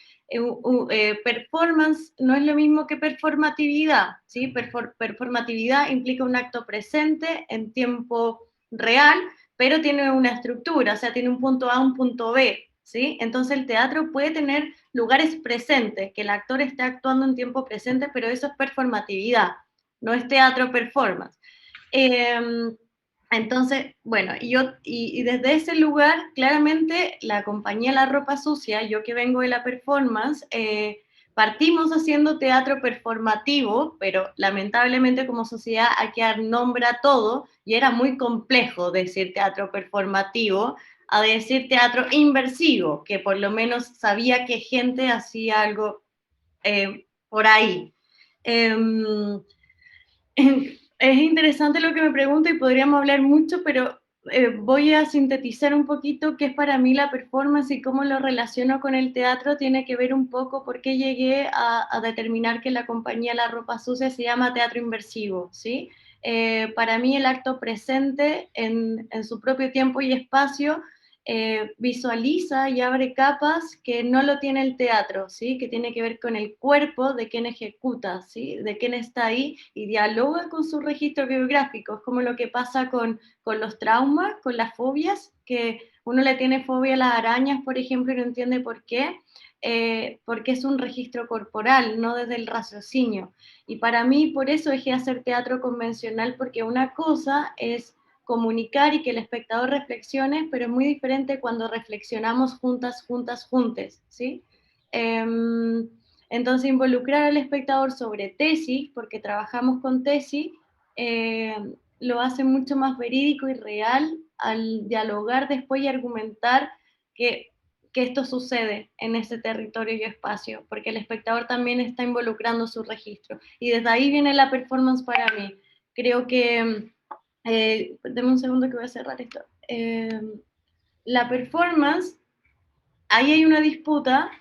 Performance no es lo mismo que performatividad, ¿sí? Performatividad implica un acto presente en tiempo real, pero tiene una estructura, o sea, tiene un punto A, un punto B, ¿sí? Entonces el teatro puede tener lugares presentes, que el actor esté actuando en tiempo presente, pero eso es performatividad, no es teatro performance. Entonces, bueno, y desde ese lugar, claramente, la compañía La Ropa Sucia, yo que vengo de la performance, partimos haciendo teatro performativo, pero lamentablemente como sociedad hay que dar nombre a todo, y era muy complejo decir teatro performativo a decir teatro inversivo, que por lo menos sabía que gente hacía algo por ahí. Es interesante lo que me pregunta y podríamos hablar mucho, pero voy a sintetizar un poquito qué es para mí la performance y cómo lo relaciono con el teatro. Tiene que ver un poco por qué llegué a determinar que la compañía La Ropa Sucia se llama teatro inversivo, ¿sí? Para mí el acto presente en su propio tiempo y espacio visualiza y abre capas que no lo tiene el teatro, ¿sí? Que tiene que ver con el cuerpo de quien ejecuta, ¿sí? De quien está ahí y dialoga con su registro biográfico. Es como lo que pasa con los traumas, con las fobias, que uno le tiene fobia a las arañas, por ejemplo, y no entiende por qué, porque es un registro corporal, no desde el raciocinio. Y para mí, por eso dejé de hacer teatro convencional, porque una cosa es comunicar y que el espectador reflexione, pero es muy diferente cuando reflexionamos juntas, ¿sí? Entonces, involucrar al espectador sobre tesis, porque trabajamos con tesis, lo hace mucho más verídico y real al dialogar después y argumentar que esto sucede en ese territorio y espacio, porque el espectador también está involucrando su registro. Y desde ahí viene la performance para mí. Creo que deme un segundo que voy a cerrar esto. La performance, ahí hay una disputa,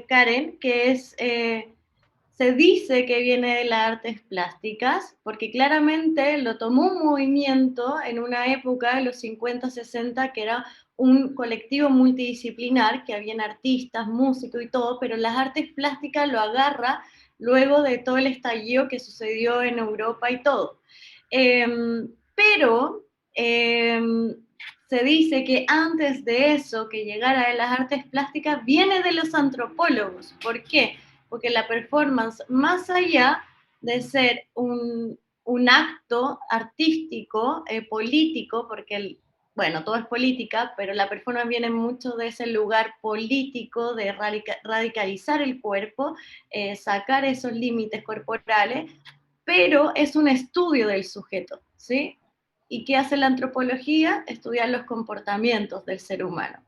Karen, que es, se dice que viene de las artes plásticas, porque claramente lo tomó un movimiento en una época, en los 50, 60, que era un colectivo multidisciplinar, que habían artistas, músicos y todo, pero las artes plásticas lo agarra luego de todo el estallido que sucedió en Europa y todo. Pero se dice que antes de eso, que llegara de las artes plásticas, viene de los antropólogos. ¿Por qué? Porque la performance, más allá de ser un acto artístico, político, porque bueno, todo es política, pero la performance viene mucho de ese lugar político, de radicalizar el cuerpo, sacar esos límites corporales, pero es un estudio del sujeto, ¿sí? ¿Y qué hace la antropología? Estudiar los comportamientos del ser humano.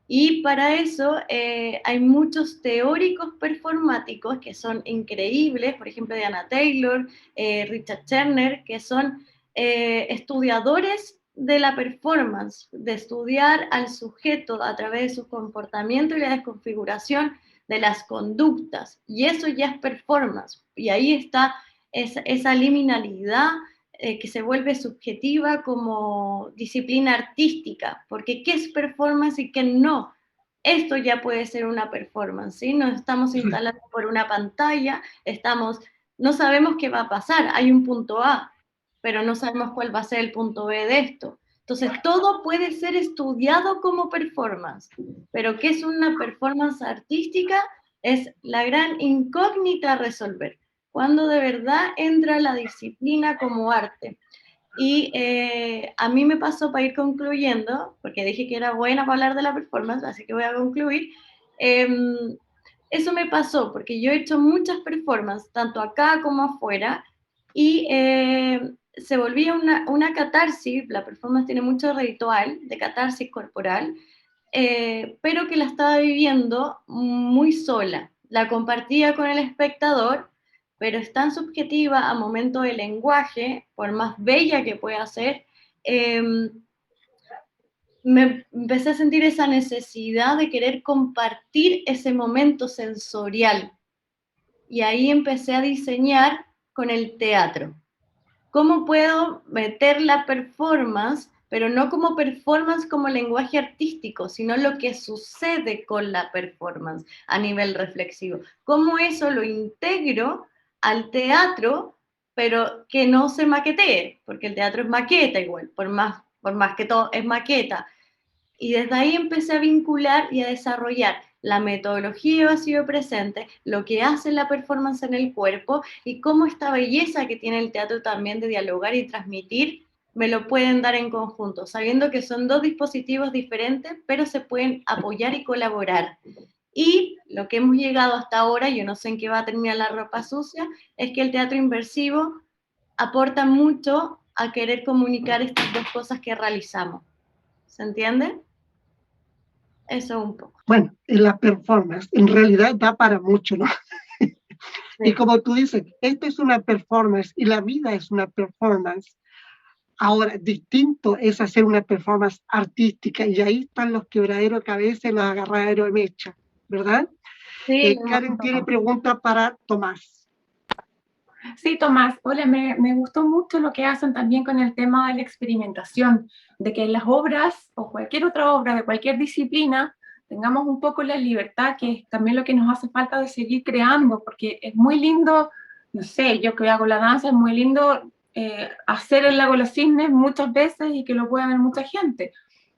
Y para eso hay muchos teóricos performáticos que son increíbles, por ejemplo, Diana Taylor, Richard Cherner, que son estudiadores de la performance, de estudiar al sujeto a través de su comportamiento y la desconfiguración de las conductas. Y eso ya es performance. Y ahí está esa liminalidad que se vuelve subjetiva como disciplina artística, porque ¿qué es performance y qué no? Esto ya puede ser una performance, ¿sí? Nos estamos instalando por una pantalla, no sabemos qué va a pasar, hay un punto A, pero no sabemos cuál va a ser el punto B de esto. Entonces, todo puede ser estudiado como performance, pero ¿qué es una performance artística? Es la gran incógnita a resolver. Cuando de verdad entra la disciplina como arte. Y a mí me pasó, para ir concluyendo, porque dije que era buena para hablar de la performance, así que voy a concluir. Eso me pasó porque yo he hecho muchas performances, tanto acá como afuera, y se volvía una catarsis. La performance tiene mucho ritual de catarsis corporal, pero que la estaba viviendo muy sola. La compartía con el espectador, pero es tan subjetiva a momento de lenguaje, por más bella que pueda ser, me empecé a sentir esa necesidad de querer compartir ese momento sensorial. Y ahí empecé a diseñar con el teatro. ¿Cómo puedo meter la performance, pero no como performance como lenguaje artístico, sino lo que sucede con la performance a nivel reflexivo? ¿Cómo eso lo integro al teatro, pero que no se maquetee? Porque el teatro es maqueta igual, por más que todo es maqueta. Y desde ahí empecé a vincular y a desarrollar la metodología de vacío presente, lo que hace la performance en el cuerpo y cómo esta belleza que tiene el teatro también de dialogar y transmitir me lo pueden dar en conjunto, sabiendo que son dos dispositivos diferentes, pero se pueden apoyar y colaborar. Y lo que hemos llegado hasta ahora, yo no sé en qué va a terminar la ropa sucia, es que el teatro inversivo aporta mucho a querer comunicar estas dos cosas que realizamos. ¿Se entiende? Eso un poco. Bueno, en la performance, en realidad da para mucho, ¿no? Y como tú dices, esto es una performance y la vida es una performance. Ahora, distinto es hacer una performance artística y ahí están los quebraderos de cabeza y los agarraderos de mecha, ¿verdad? Sí, Karen tiene pregunta para Tomás. Sí, Tomás, hola, me gustó mucho lo que hacen también con el tema de la experimentación, de que en las obras o cualquier otra obra de cualquier disciplina tengamos un poco la libertad, que es también lo que nos hace falta de seguir creando, porque es muy lindo, no sé, yo que hago la danza, es muy lindo hacer el Lago de los Cisnes muchas veces y que lo pueda ver mucha gente,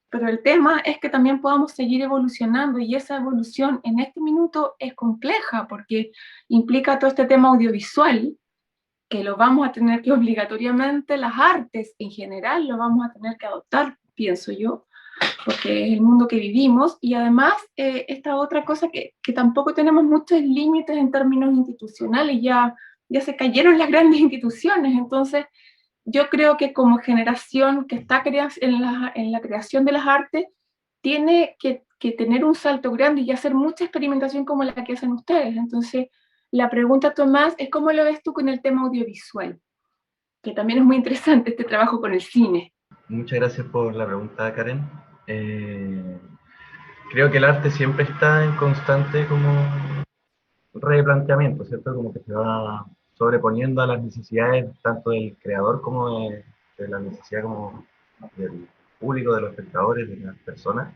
pero el tema es que también podamos seguir evolucionando y esa evolución en este minuto es compleja porque implica todo este tema audiovisual que lo vamos a tener que obligatoriamente, las artes en general lo vamos a tener que adoptar, pienso yo, porque es el mundo que vivimos, y además esta otra cosa que tampoco tenemos muchos límites en términos institucionales, ya se cayeron las grandes instituciones, entonces yo creo que como generación que está en la creación de las artes, tiene que tener un salto grande y hacer mucha experimentación como la que hacen ustedes, entonces la pregunta, Tomás, es cómo lo ves tú con el tema audiovisual, que también es muy interesante este trabajo con el cine. Muchas gracias por la pregunta, Karen. Creo que el arte siempre está en constante como replanteamiento, ¿cierto? Como que se va sobreponiendo a las necesidades tanto del creador como de la necesidad como del público, de los espectadores, de las personas.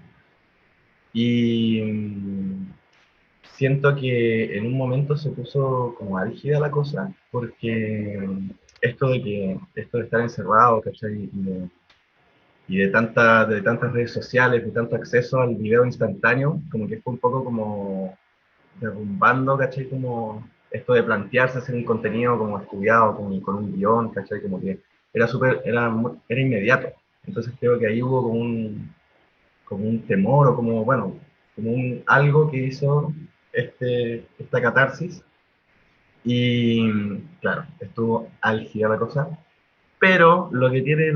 Y siento que en un momento se puso como álgida la cosa, porque esto de estar encerrado, ¿cachai? Y de tantas redes sociales, de tanto acceso al video instantáneo, como que fue un poco como derrumbando, ¿cachai? Como esto de plantearse hacer un contenido como estudiado, con un guión, ¿cachai? Como que era inmediato. Entonces creo que ahí hubo como un temor o como, bueno, como algo que hizo esta catarsis. Y claro, estuvo álgida la cosa. Pero lo que tiene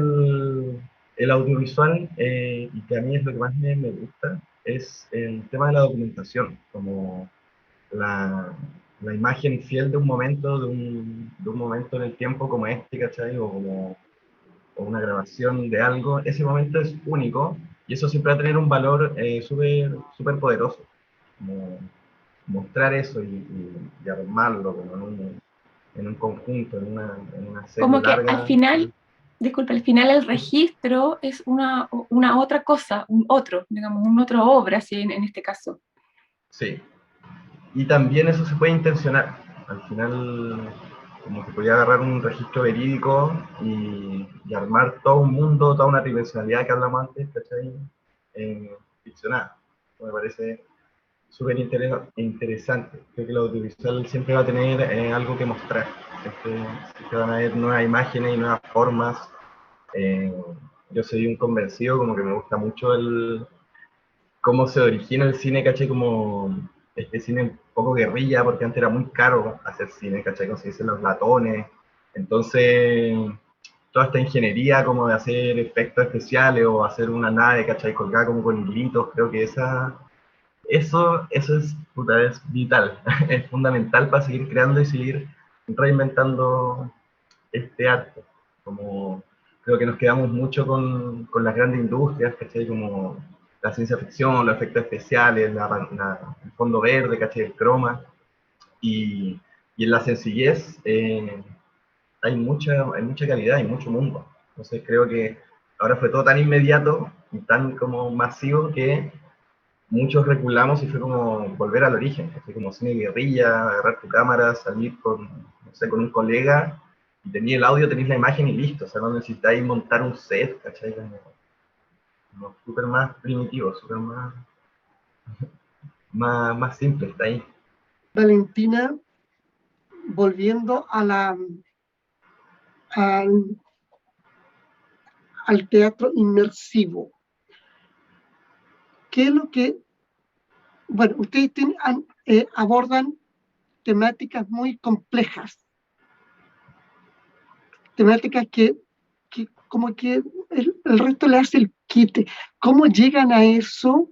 el audiovisual, y que a mí es lo que más me gusta, es el tema de la documentación, como la imagen fiel de un momento, de un momento en el tiempo como este, ¿cachai? O una grabación de algo, ese momento es único y eso siempre va a tener un valor súper poderoso. Como mostrar eso y armarlo como en un conjunto, en una serie Como que larga. al final, disculpa, al final el registro es una otra cosa, digamos, una otra obra, ¿sí? En este caso. Sí. Y también eso se puede intencionar. Al final, como que podía agarrar un registro verídico y armar todo un mundo, toda una tridimensionalidad que hablamos antes, ¿cachai? Ficcionada. Me parece súper interesante. Creo que el audiovisual siempre va a tener algo que mostrar. Siempre van a haber nuevas imágenes y nuevas formas. Yo soy un convencido, como que me gusta mucho cómo se origina el cine, ¿cachai? Como este cine un poco guerrilla, porque antes era muy caro hacer cine, ¿cachai? Como se dicen los latones. Entonces, toda esta ingeniería como de hacer efectos especiales o hacer una nave, ¿cachai? Colgada como con hilitos, creo que eso es vital, es fundamental para seguir creando y seguir reinventando este arte. Como creo que nos quedamos mucho con las grandes industrias, ¿cachai? Como la ciencia ficción, los efectos especiales, el fondo verde, ¿cachai? El croma. Y en la sencillez hay mucha calidad, hay mucho mundo. Entonces creo que ahora fue todo tan inmediato y tan como masivo que muchos reculamos y fue como volver al origen, fue como cine guerrilla, agarrar tu cámara, salir con, no sé, con un colega, y tenéis el audio, tenéis la imagen y listo, o sea, no necesitáis montar un set, ¿cachai? Como súper más primitivo, súper más simple, está ahí. Valentina, volviendo al, al teatro inmersivo, ¿qué es lo que, bueno, ustedes abordan temáticas muy complejas, temáticas que como que el resto le hace el quite? ¿Cómo llegan a eso,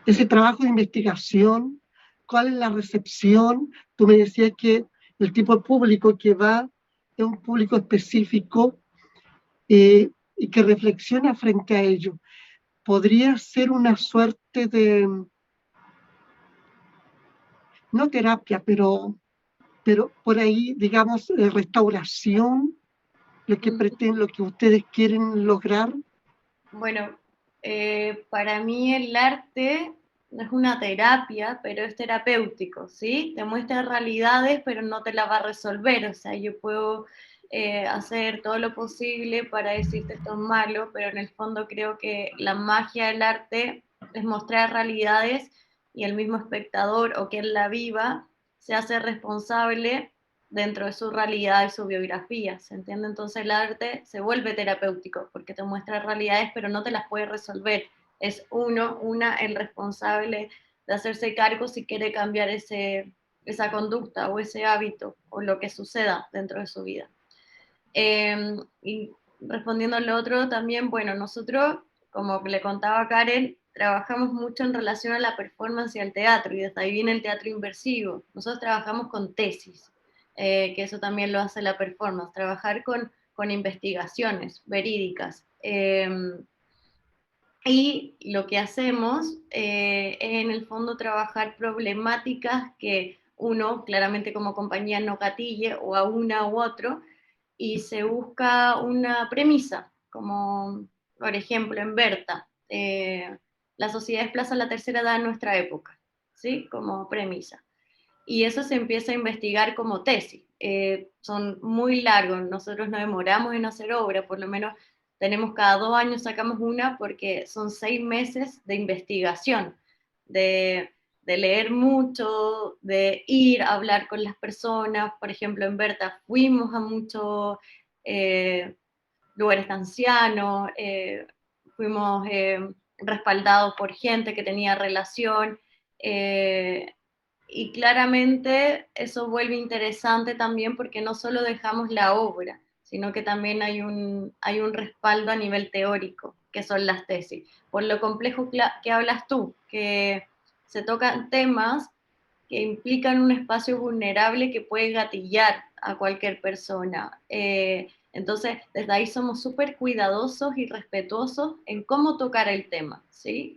ese trabajo de investigación? ¿Cuál es la recepción? Tú me decías que el tipo de público que va es un público específico, y que reflexiona frente a ello. ¿Podría ser una suerte de, no terapia, pero por ahí, digamos, restauración, lo que ustedes quieren lograr? Bueno, para mí el arte no es una terapia, pero es terapéutico, ¿sí? Te muestra realidades, pero no te las va a resolver. O sea, yo puedo hacer todo lo posible para decirte esto es malo, pero en el fondo creo que la magia del arte es mostrar realidades y el mismo espectador o quien la viva se hace responsable dentro de su realidad y su biografía, ¿se entiende? Entonces el arte se vuelve terapéutico porque te muestra realidades pero no te las puede resolver. Es el responsable de hacerse cargo si quiere cambiar esa conducta o ese hábito o lo que suceda dentro de su vida. Y respondiendo a lo otro también, bueno, nosotros, como le contaba a Karen, trabajamos mucho en relación a la performance y al teatro, y desde ahí viene el teatro inversivo. Nosotros trabajamos con tesis, que eso también lo hace la performance, trabajar con investigaciones verídicas. Y lo que hacemos es en el fondo trabajar problemáticas que uno, claramente como compañía, no gatille o a una u otro, y se busca una premisa, como por ejemplo en Berta, la sociedad desplaza la tercera edad en nuestra época, ¿sí? Como premisa. Y eso se empieza a investigar como tesis. Son muy largos, nosotros nos demoramos en hacer obra, por lo menos tenemos cada 2 años sacamos una porque son 6 meses de investigación, de leer mucho, de ir a hablar con las personas. Por ejemplo, en Berta fuimos a muchos lugares de ancianos, fuimos respaldados por gente que tenía relación, y claramente eso vuelve interesante también porque no solo dejamos la obra, sino que también hay un respaldo a nivel teórico, que son las tesis. Por lo complejo que hablas tú, que se tocan temas que implican un espacio vulnerable que puede gatillar a cualquier persona. Entonces, desde ahí somos súper cuidadosos y respetuosos en cómo tocar el tema, ¿sí?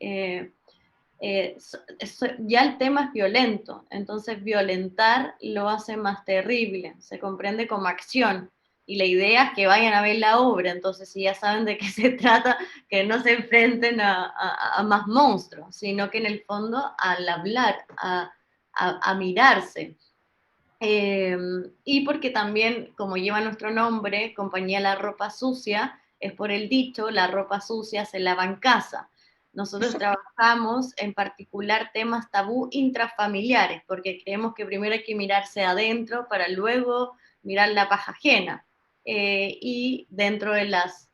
Ya el tema es violento, entonces violentar lo hace más terrible, se comprende como acción, y la idea es que vayan a ver la obra, entonces si ya saben de qué se trata, que no se enfrenten a más monstruos, sino que en el fondo al hablar, a mirarse. Y porque también, como lleva nuestro nombre, compañía La Ropa Sucia, es por el dicho, la ropa sucia se lava en casa. Nosotros trabajamos en particular temas tabú intrafamiliares, porque creemos que primero hay que mirarse adentro para luego mirar la paja ajena. Y dentro de las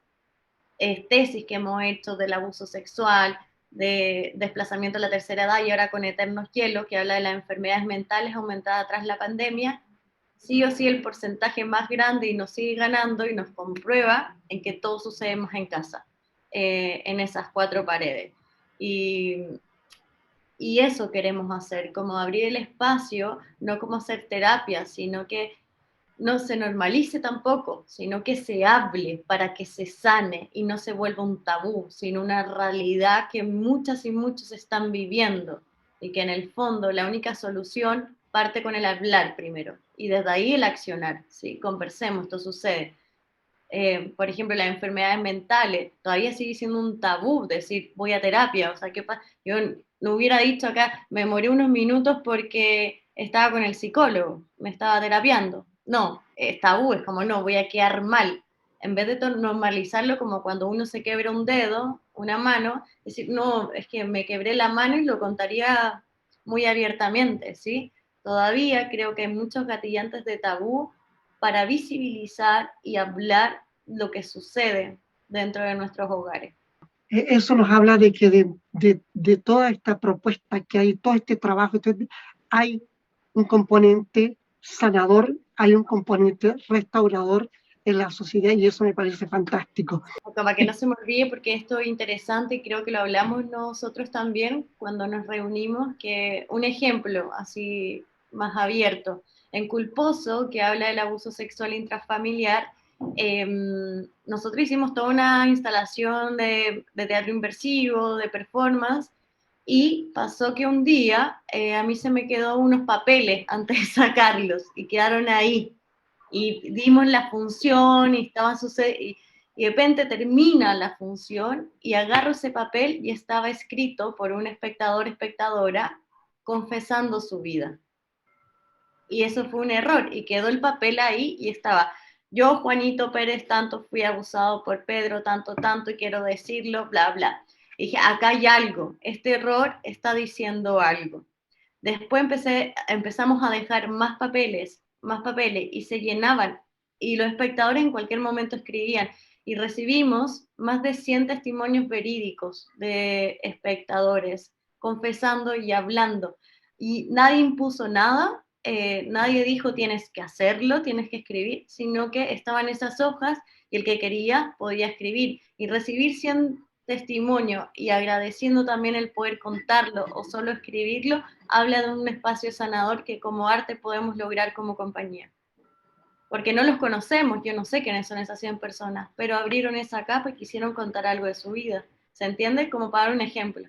tesis que hemos hecho del abuso sexual, de desplazamiento a la tercera edad y ahora con Eternos Hielos, que habla de las enfermedades mentales aumentadas tras la pandemia, sí o sí el porcentaje más grande y nos sigue ganando y nos comprueba en que todo sucede más en casa, en esas 4 paredes. Y eso queremos hacer, como abrir el espacio, no como hacer terapia, sino que no se normalice tampoco, sino que se hable para que se sane y no se vuelva un tabú, sino una realidad que muchas y muchos están viviendo y que en el fondo la única solución parte con el hablar primero, y desde ahí el accionar, ¿sí? Conversemos, esto sucede. Por ejemplo, las enfermedades mentales, todavía sigue siendo un tabú decir voy a terapia, o sea, ¿qué pasa? Yo no hubiera dicho acá, me morí unos minutos porque estaba con el psicólogo, me estaba terapiando. No, es tabú, es como no, voy a quedar mal. En vez de normalizarlo como cuando uno se quebra un dedo, una mano, decir, no, es que me quebré la mano y lo contaría muy abiertamente, ¿sí? Todavía creo que hay muchos gatillantes de tabú para visibilizar y hablar lo que sucede dentro de nuestros hogares. Eso nos habla de que de toda esta propuesta que hay, todo este trabajo, hay un componente sanador, hay un componente restaurador en la sociedad y eso me parece fantástico. Para que no se me olvide, porque esto es interesante y creo que lo hablamos nosotros también cuando nos reunimos, que un ejemplo así más abierto, en Culposo, que habla del abuso sexual intrafamiliar, nosotros hicimos toda una instalación de teatro inmersivo, de performance, y pasó que un día a mí se me quedó unos papeles antes de sacarlos y quedaron ahí. Y dimos la función y estaba sucediendo, y de repente termina la función y agarro ese papel y estaba escrito por un espectador, espectadora, confesando su vida. Y eso fue un error y quedó el papel ahí y estaba, yo, Juanito Pérez, tanto fui abusado por Pedro, tanto, tanto, y quiero decirlo, bla, bla. Y dije, acá hay algo, este error está diciendo algo. Después empezamos a dejar más papeles, y se llenaban, y los espectadores en cualquier momento escribían, y recibimos más de 100 testimonios verídicos de espectadores confesando y hablando, y nadie impuso nada, nadie dijo tienes que hacerlo, tienes que escribir, sino que estaban esas hojas y el que quería podía escribir, y recibir 100 testimonios y agradeciendo también el poder contarlo o solo escribirlo, habla de un espacio sanador que como arte podemos lograr como compañía. Porque no los conocemos, yo no sé quiénes son esas 100 personas, pero abrieron esa capa y quisieron contar algo de su vida. ¿Se entiende? Como para dar un ejemplo.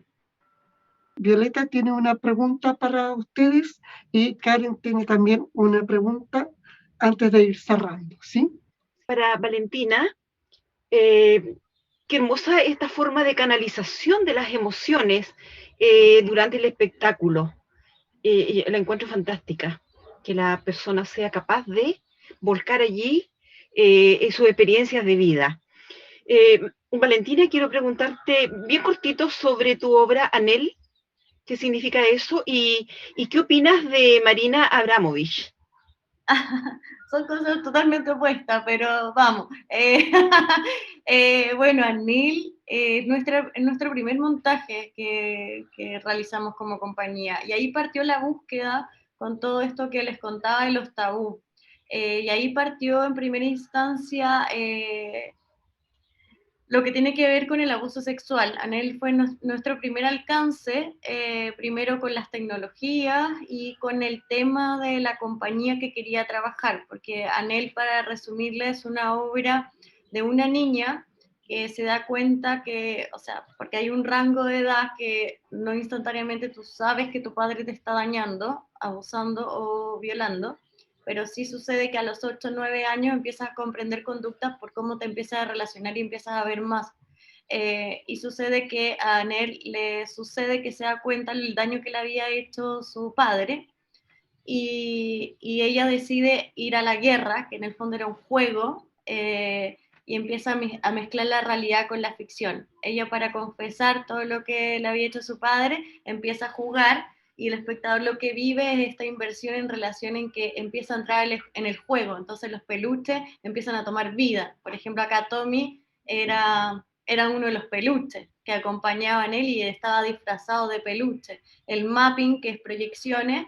Violeta tiene una pregunta para ustedes y Karen tiene también una pregunta antes de ir cerrando, ¿sí? Para Valentina, qué hermosa esta forma de canalización de las emociones durante el espectáculo. La encuentro fantástica, que la persona sea capaz de volcar allí sus experiencias de vida. Valentina, quiero preguntarte bien cortito sobre tu obra Anel, qué significa eso y qué opinas de Marina Abramovich. Son cosas totalmente opuestas, pero vamos. Bueno, Anil es nuestro primer montaje que realizamos como compañía, y ahí partió la búsqueda con todo esto que les contaba de los tabú. Y ahí partió en primera instancia lo que tiene que ver con el abuso sexual. Anel fue nuestro primer alcance, primero con las tecnologías y con el tema de la compañía que quería trabajar, porque Anel, para resumirle, es una obra de una niña que se da cuenta que, o sea, porque hay un rango de edad que no instantáneamente tú sabes que tu padre te está dañando, abusando o violando, pero sí sucede que a los 8 o 9 años empiezas a comprender conductas por cómo te empiezas a relacionar y empiezas a ver más. Y sucede que a Anel le sucede que se da cuenta del daño que le había hecho su padre, y ella decide ir a la guerra, que en el fondo era un juego, y empieza a mezclar la realidad con la ficción. Ella, para confesar todo lo que le había hecho su padre, empieza a jugar, y el espectador lo que vive es esta inversión en relación en que empieza a entrar en el juego. Entonces los peluches empiezan a tomar vida. Por ejemplo, acá Tommy era uno de los peluches que acompañaban a él y estaba disfrazado de peluche. El mapping, que es proyecciones,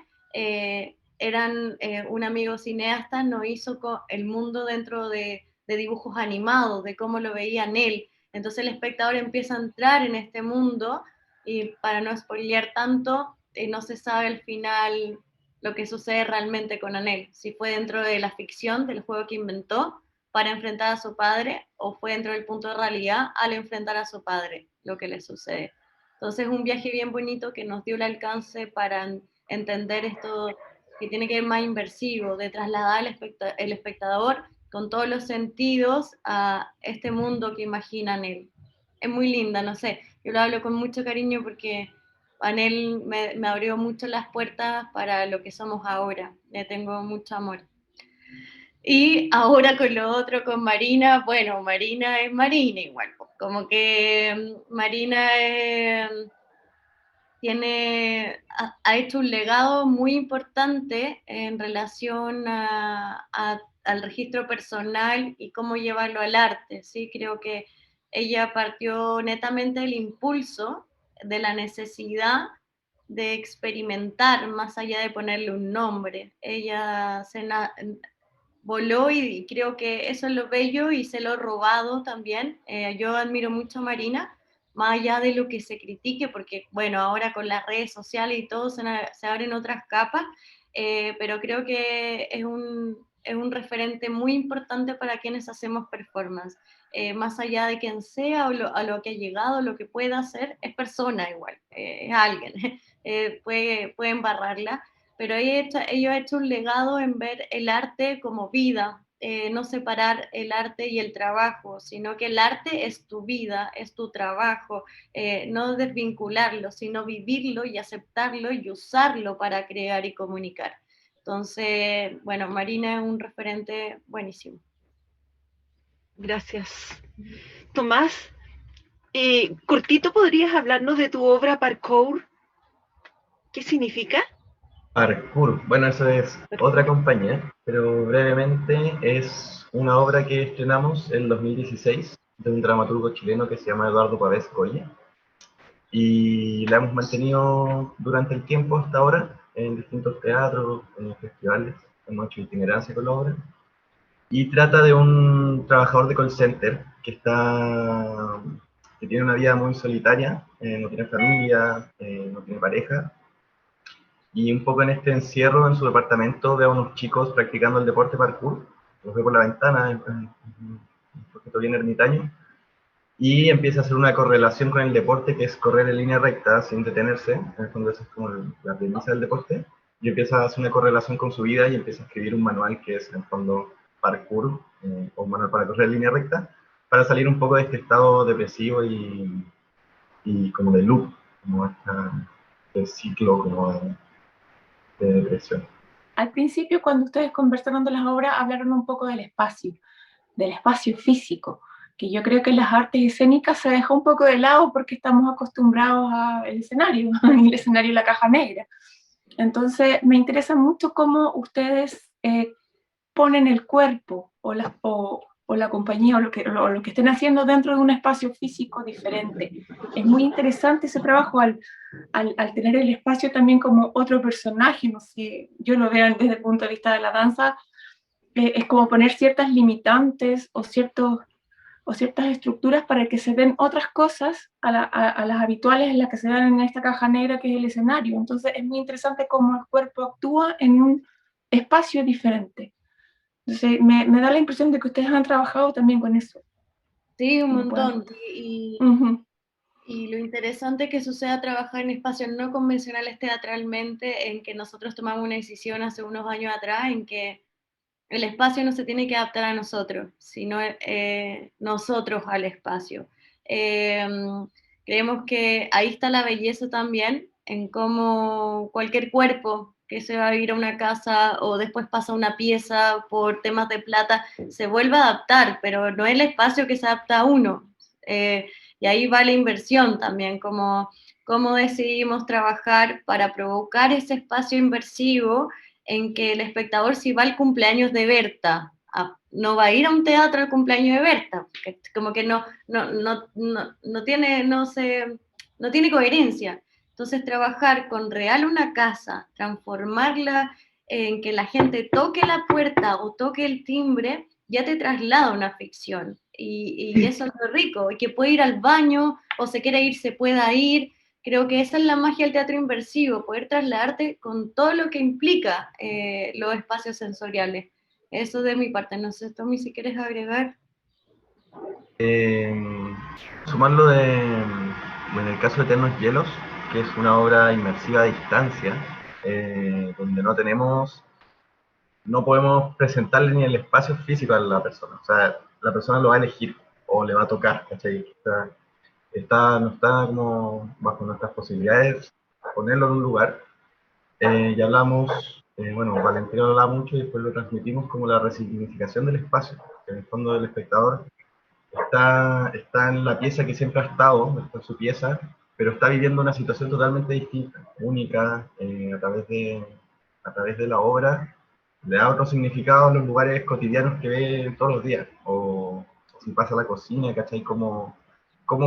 un amigo cineasta nos hizo el mundo dentro de dibujos animados, de cómo lo veían él. Entonces el espectador empieza a entrar en este mundo, y para no spoilear tanto, no se sabe al final lo que sucede realmente con Anel, si fue dentro de la ficción del juego que inventó para enfrentar a su padre, o fue dentro del punto de realidad al enfrentar a su padre lo que le sucede. Entonces un viaje bien bonito que nos dio el alcance para entender esto que tiene que ver más inversivo, de trasladar el espectador con todos los sentidos a este mundo que imaginan él. Es muy linda, no sé, yo lo hablo con mucho cariño porque Anel me abrió mucho las puertas para lo que somos ahora, le tengo mucho amor. Y ahora con lo otro, con Marina, bueno, Marina es Marina igual, como que Marina ha hecho un legado muy importante en relación al registro personal y cómo llevarlo al arte, ¿sí? Creo que ella partió netamente del impulso, de la necesidad de experimentar más allá de ponerle un nombre. Ella voló y creo que eso es lo bello y se lo he robado también. Yo admiro mucho a Marina, más allá de lo que se critique, porque bueno, ahora con las redes sociales y todo se abren otras capas, pero creo que es un referente muy importante para quienes hacemos performance. Más allá de quien sea o a lo que ha llegado, lo que pueda hacer, es persona igual, es alguien, puede embarrarla, pero ella ha hecho un legado en ver el arte como vida, no separar el arte y el trabajo, sino que el arte es tu vida, es tu trabajo, no desvincularlo, sino vivirlo y aceptarlo y usarlo para crear y comunicar. Entonces, bueno, Marina es un referente buenísimo. Gracias. Tomás, cortito, ¿podrías hablarnos de tu obra Parkour? ¿Qué significa? Parkour, bueno, eso es otra compañía, pero brevemente es una obra que estrenamos en 2016 de un dramaturgo chileno que se llama Eduardo Pavés Coye, y la hemos mantenido durante el tiempo hasta ahora en distintos teatros, en festivales, hemos hecho itinerancia con la obra, y trata de un trabajador de call center que tiene una vida muy solitaria, no tiene familia, no tiene pareja, y un poco en este encierro en su departamento ve a unos chicos practicando el deporte parkour, los ve por la ventana, un poquito bien ermitaño, y empieza a hacer una correlación con el deporte, que es correr en línea recta sin detenerse, en el fondo esa es como la premisa del deporte, y empieza a hacer una correlación con su vida y empieza a escribir un manual que es en el fondo parkour, o un manual para correr en línea recta, para salir un poco de este estado depresivo y como de loop, como este ciclo como de depresión. Al principio, cuando ustedes conversaron de las obras, hablaron un poco del espacio físico, que yo creo que en las artes escénicas se deja un poco de lado porque estamos acostumbrados al escenario, el escenario y la caja negra. Entonces, me interesa mucho cómo ustedes ponen el cuerpo o la compañía o lo que estén haciendo dentro de un espacio físico diferente. Es muy interesante ese trabajo al tener el espacio también como otro personaje, no sé, yo lo veo desde el punto de vista de la danza, es como poner ciertas limitantes o ciertas estructuras para que se den otras cosas a las habituales en las que se dan en esta caja negra que es el escenario. Entonces es muy interesante cómo el cuerpo actúa en un espacio diferente. Entonces me da la impresión de que ustedes han trabajado también con eso. Sí, un montón. Y lo interesante que suceda trabajar en espacios no convencionales teatralmente, en que nosotros tomamos una decisión hace unos años atrás, en que el espacio no se tiene que adaptar a nosotros, sino nosotros al espacio. Creemos que ahí está la belleza también, en cómo cualquier cuerpo que se va a ir a una casa o después pasa a una pieza por temas de plata, se vuelve a adaptar, pero no es el espacio que se adapta a uno. Y ahí va la inversión también, cómo decidimos trabajar para provocar ese espacio inversivo en que el espectador, si va al cumpleaños de Berta, no va a ir a un teatro al cumpleaños de Berta, como que no tiene coherencia. Entonces trabajar con real una casa, transformarla en que la gente toque la puerta o toque el timbre, ya te traslada a una ficción. Y eso es lo rico, y que puede ir al baño o se quiere ir, se pueda ir. Creo que esa es la magia del teatro inversivo, poder trasladarte con todo lo que implica los espacios sensoriales. Eso de mi parte, no sé, Tommy, si quieres agregar. Sumarlo en el caso de Eternos Hielos, que es una obra inmersiva a distancia, donde no podemos presentarle ni el espacio físico a la persona. O sea, la persona lo va a elegir o le va a tocar, ¿cachai? No está como bajo nuestras posibilidades ponerlo en un lugar. Ya hablamos, bueno, Valentina lo hablaba mucho y después lo transmitimos como la resignificación del espacio, que en el fondo del espectador está en la pieza que siempre ha estado, está en su pieza, pero está viviendo una situación totalmente distinta, única, a través de la obra, le da otro significado a los lugares cotidianos que ve todos los días, o si pasa a la cocina, ¿cachai? Cómo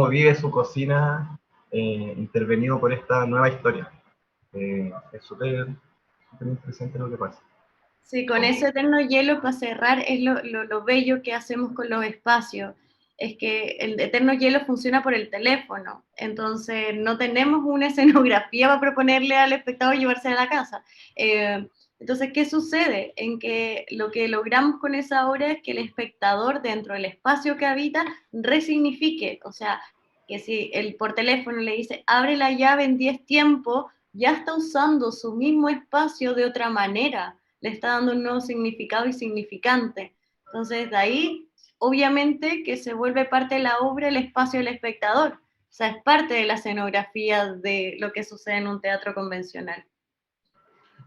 vive su cocina intervenido por esta nueva historia. Es súper interesante lo que pasa. Sí, con ese eterno hielo, para cerrar, es lo bello que hacemos con los espacios. Es que el eterno hielo funciona por el teléfono, entonces no tenemos una escenografía para proponerle al espectador llevarse a la casa. Entonces, ¿qué sucede? En que lo que logramos con esa obra es que el espectador, dentro del espacio que habita, resignifique. O sea, que si él por teléfono le dice, abre la llave en 10 tiempos, ya está usando su mismo espacio de otra manera, le está dando un nuevo significado y significante. Entonces, de ahí, obviamente, que se vuelve parte de la obra el espacio del espectador. O sea, es parte de la escenografía de lo que sucede en un teatro convencional.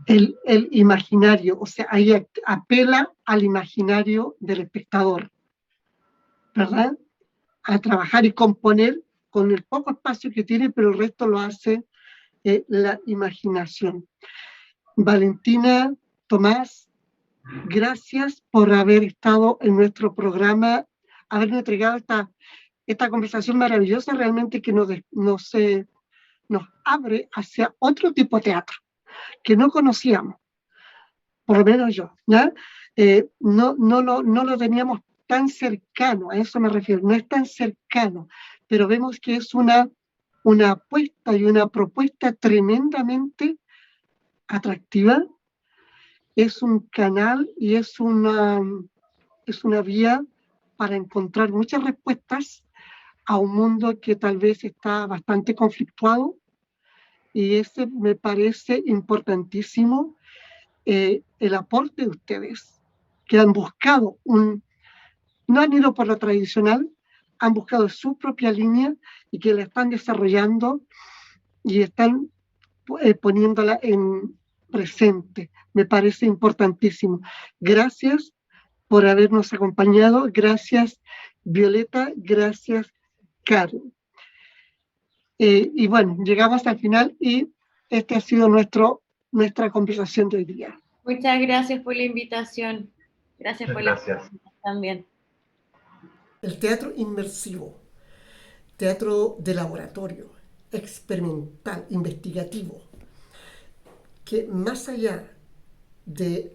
El imaginario, o sea, ahí apela al imaginario del espectador, ¿verdad? A trabajar y componer con el poco espacio que tiene, pero el resto lo hace la imaginación. Valentina, Tomás, gracias por haber estado en nuestro programa, habernos entregado esta conversación maravillosa realmente que nos abre hacia otro tipo de teatro que no conocíamos, por lo menos yo, ¿ya? No lo teníamos tan cercano, a eso me refiero, no es tan cercano, pero vemos que es una apuesta y una propuesta tremendamente atractiva, es un canal y es una vía para encontrar muchas respuestas a un mundo que tal vez está bastante conflictuado, y ese me parece importantísimo, el aporte de ustedes, que han buscado no han ido por lo tradicional, han buscado su propia línea y que la están desarrollando y están poniéndola en presente. Me parece importantísimo. Gracias por habernos acompañado. Gracias, Violeta. Gracias, Karen. Y bueno, llegamos al final y este ha sido nuestra conversación de hoy día. Muchas gracias por la invitación. Gracias por la invitación también. El teatro inmersivo, teatro de laboratorio, experimental, investigativo, que más allá de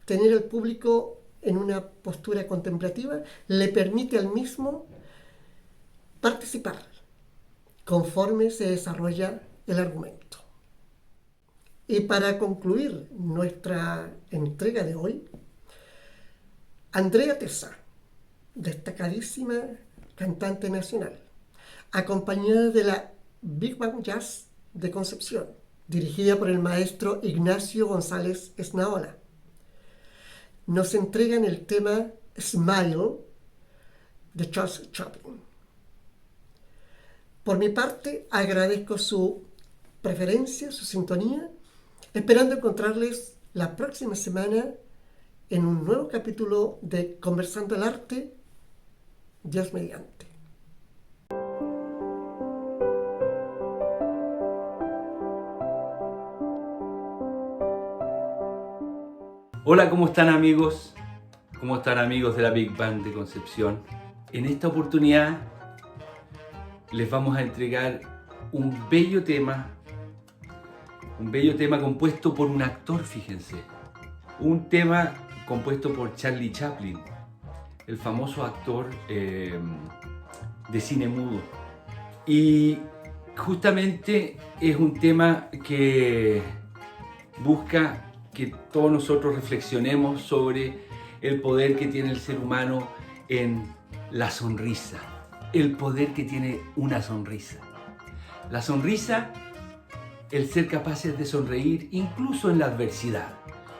tener al público en una postura contemplativa, le permite al mismo participar conforme se desarrolla el argumento. Y para concluir nuestra entrega de hoy, Andrea Tesa, destacadísima cantante nacional, acompañada de la Big Band Jazz de Concepción, dirigida por el maestro Ignacio González Esnaola, nos entregan el tema Smile de Charles Chaplin. Por mi parte, agradezco su preferencia, su sintonía, esperando encontrarles la próxima semana en un nuevo capítulo de Conversando el Arte, Dios mediante. Hola, ¿cómo están amigos? ¿Cómo están amigos de la Big Band de Concepción? En esta oportunidad les vamos a entregar un bello tema compuesto por un actor, fíjense. Un tema compuesto por Charlie Chaplin, el famoso actor de cine mudo. Y justamente es un tema que busca que todos nosotros reflexionemos sobre el poder que tiene el ser humano en la sonrisa. El poder que tiene una sonrisa. La sonrisa el ser capaces de sonreír incluso en la adversidad,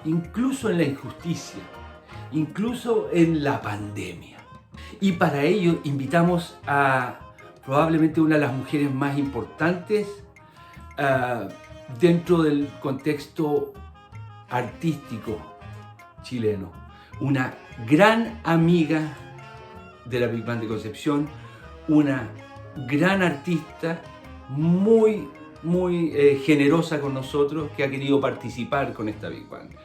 incluso en la injusticia, incluso en la pandemia. Y para ello invitamos a probablemente una de las mujeres más importantes dentro del contexto artístico chileno, una gran amiga de la Big Band de Concepción, una gran artista muy generosa con nosotros, que ha querido participar con esta Big Band.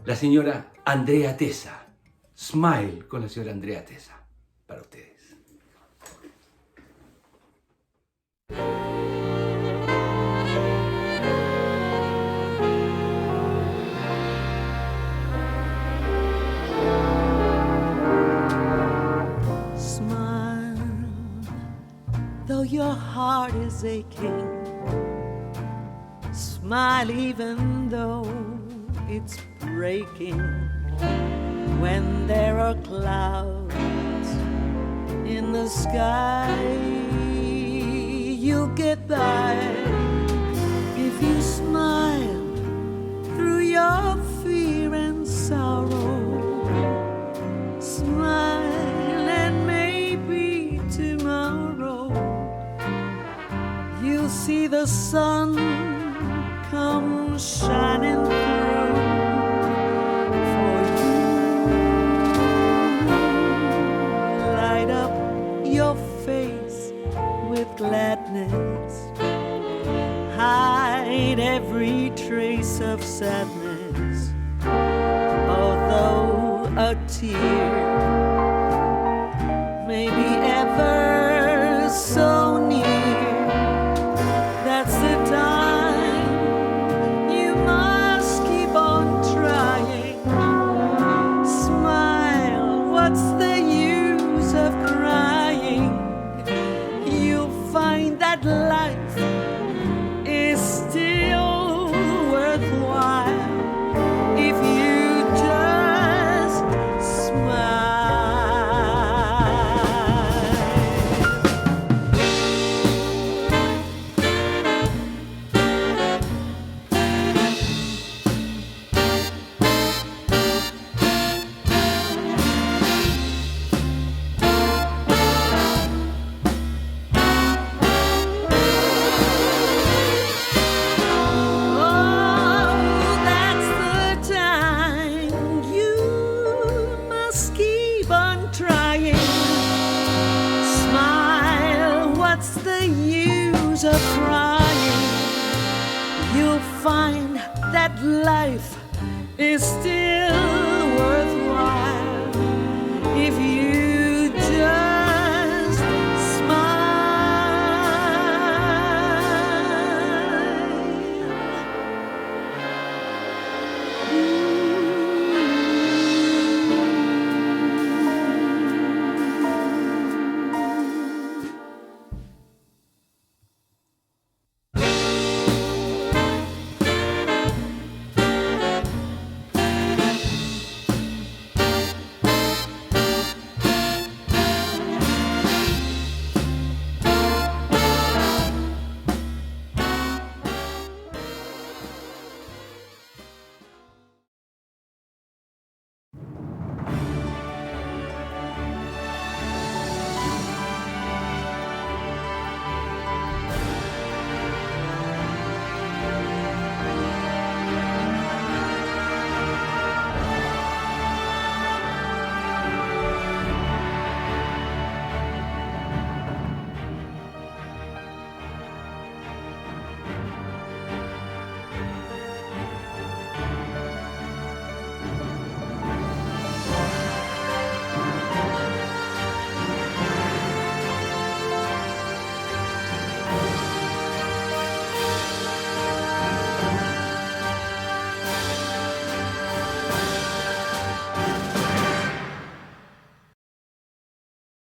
La señora Andrea Tesa. Smile con la señora Andrea Tesa. Para ustedes. Smile, though your heart is aching. Smile even though it's breaking. When there are clouds in the sky, you'll get by if you smile through your fear and sorrow. Smile and maybe tomorrow you'll see the sun come shining through for you. Light up your face with gladness, hide every trace of sadness, although a tear may be ever so near. That's the time you must keep on trying. Smile, what's the use of crying? You'll find that life is still worthwhile if you just smile. Of crying, you'll find that life is still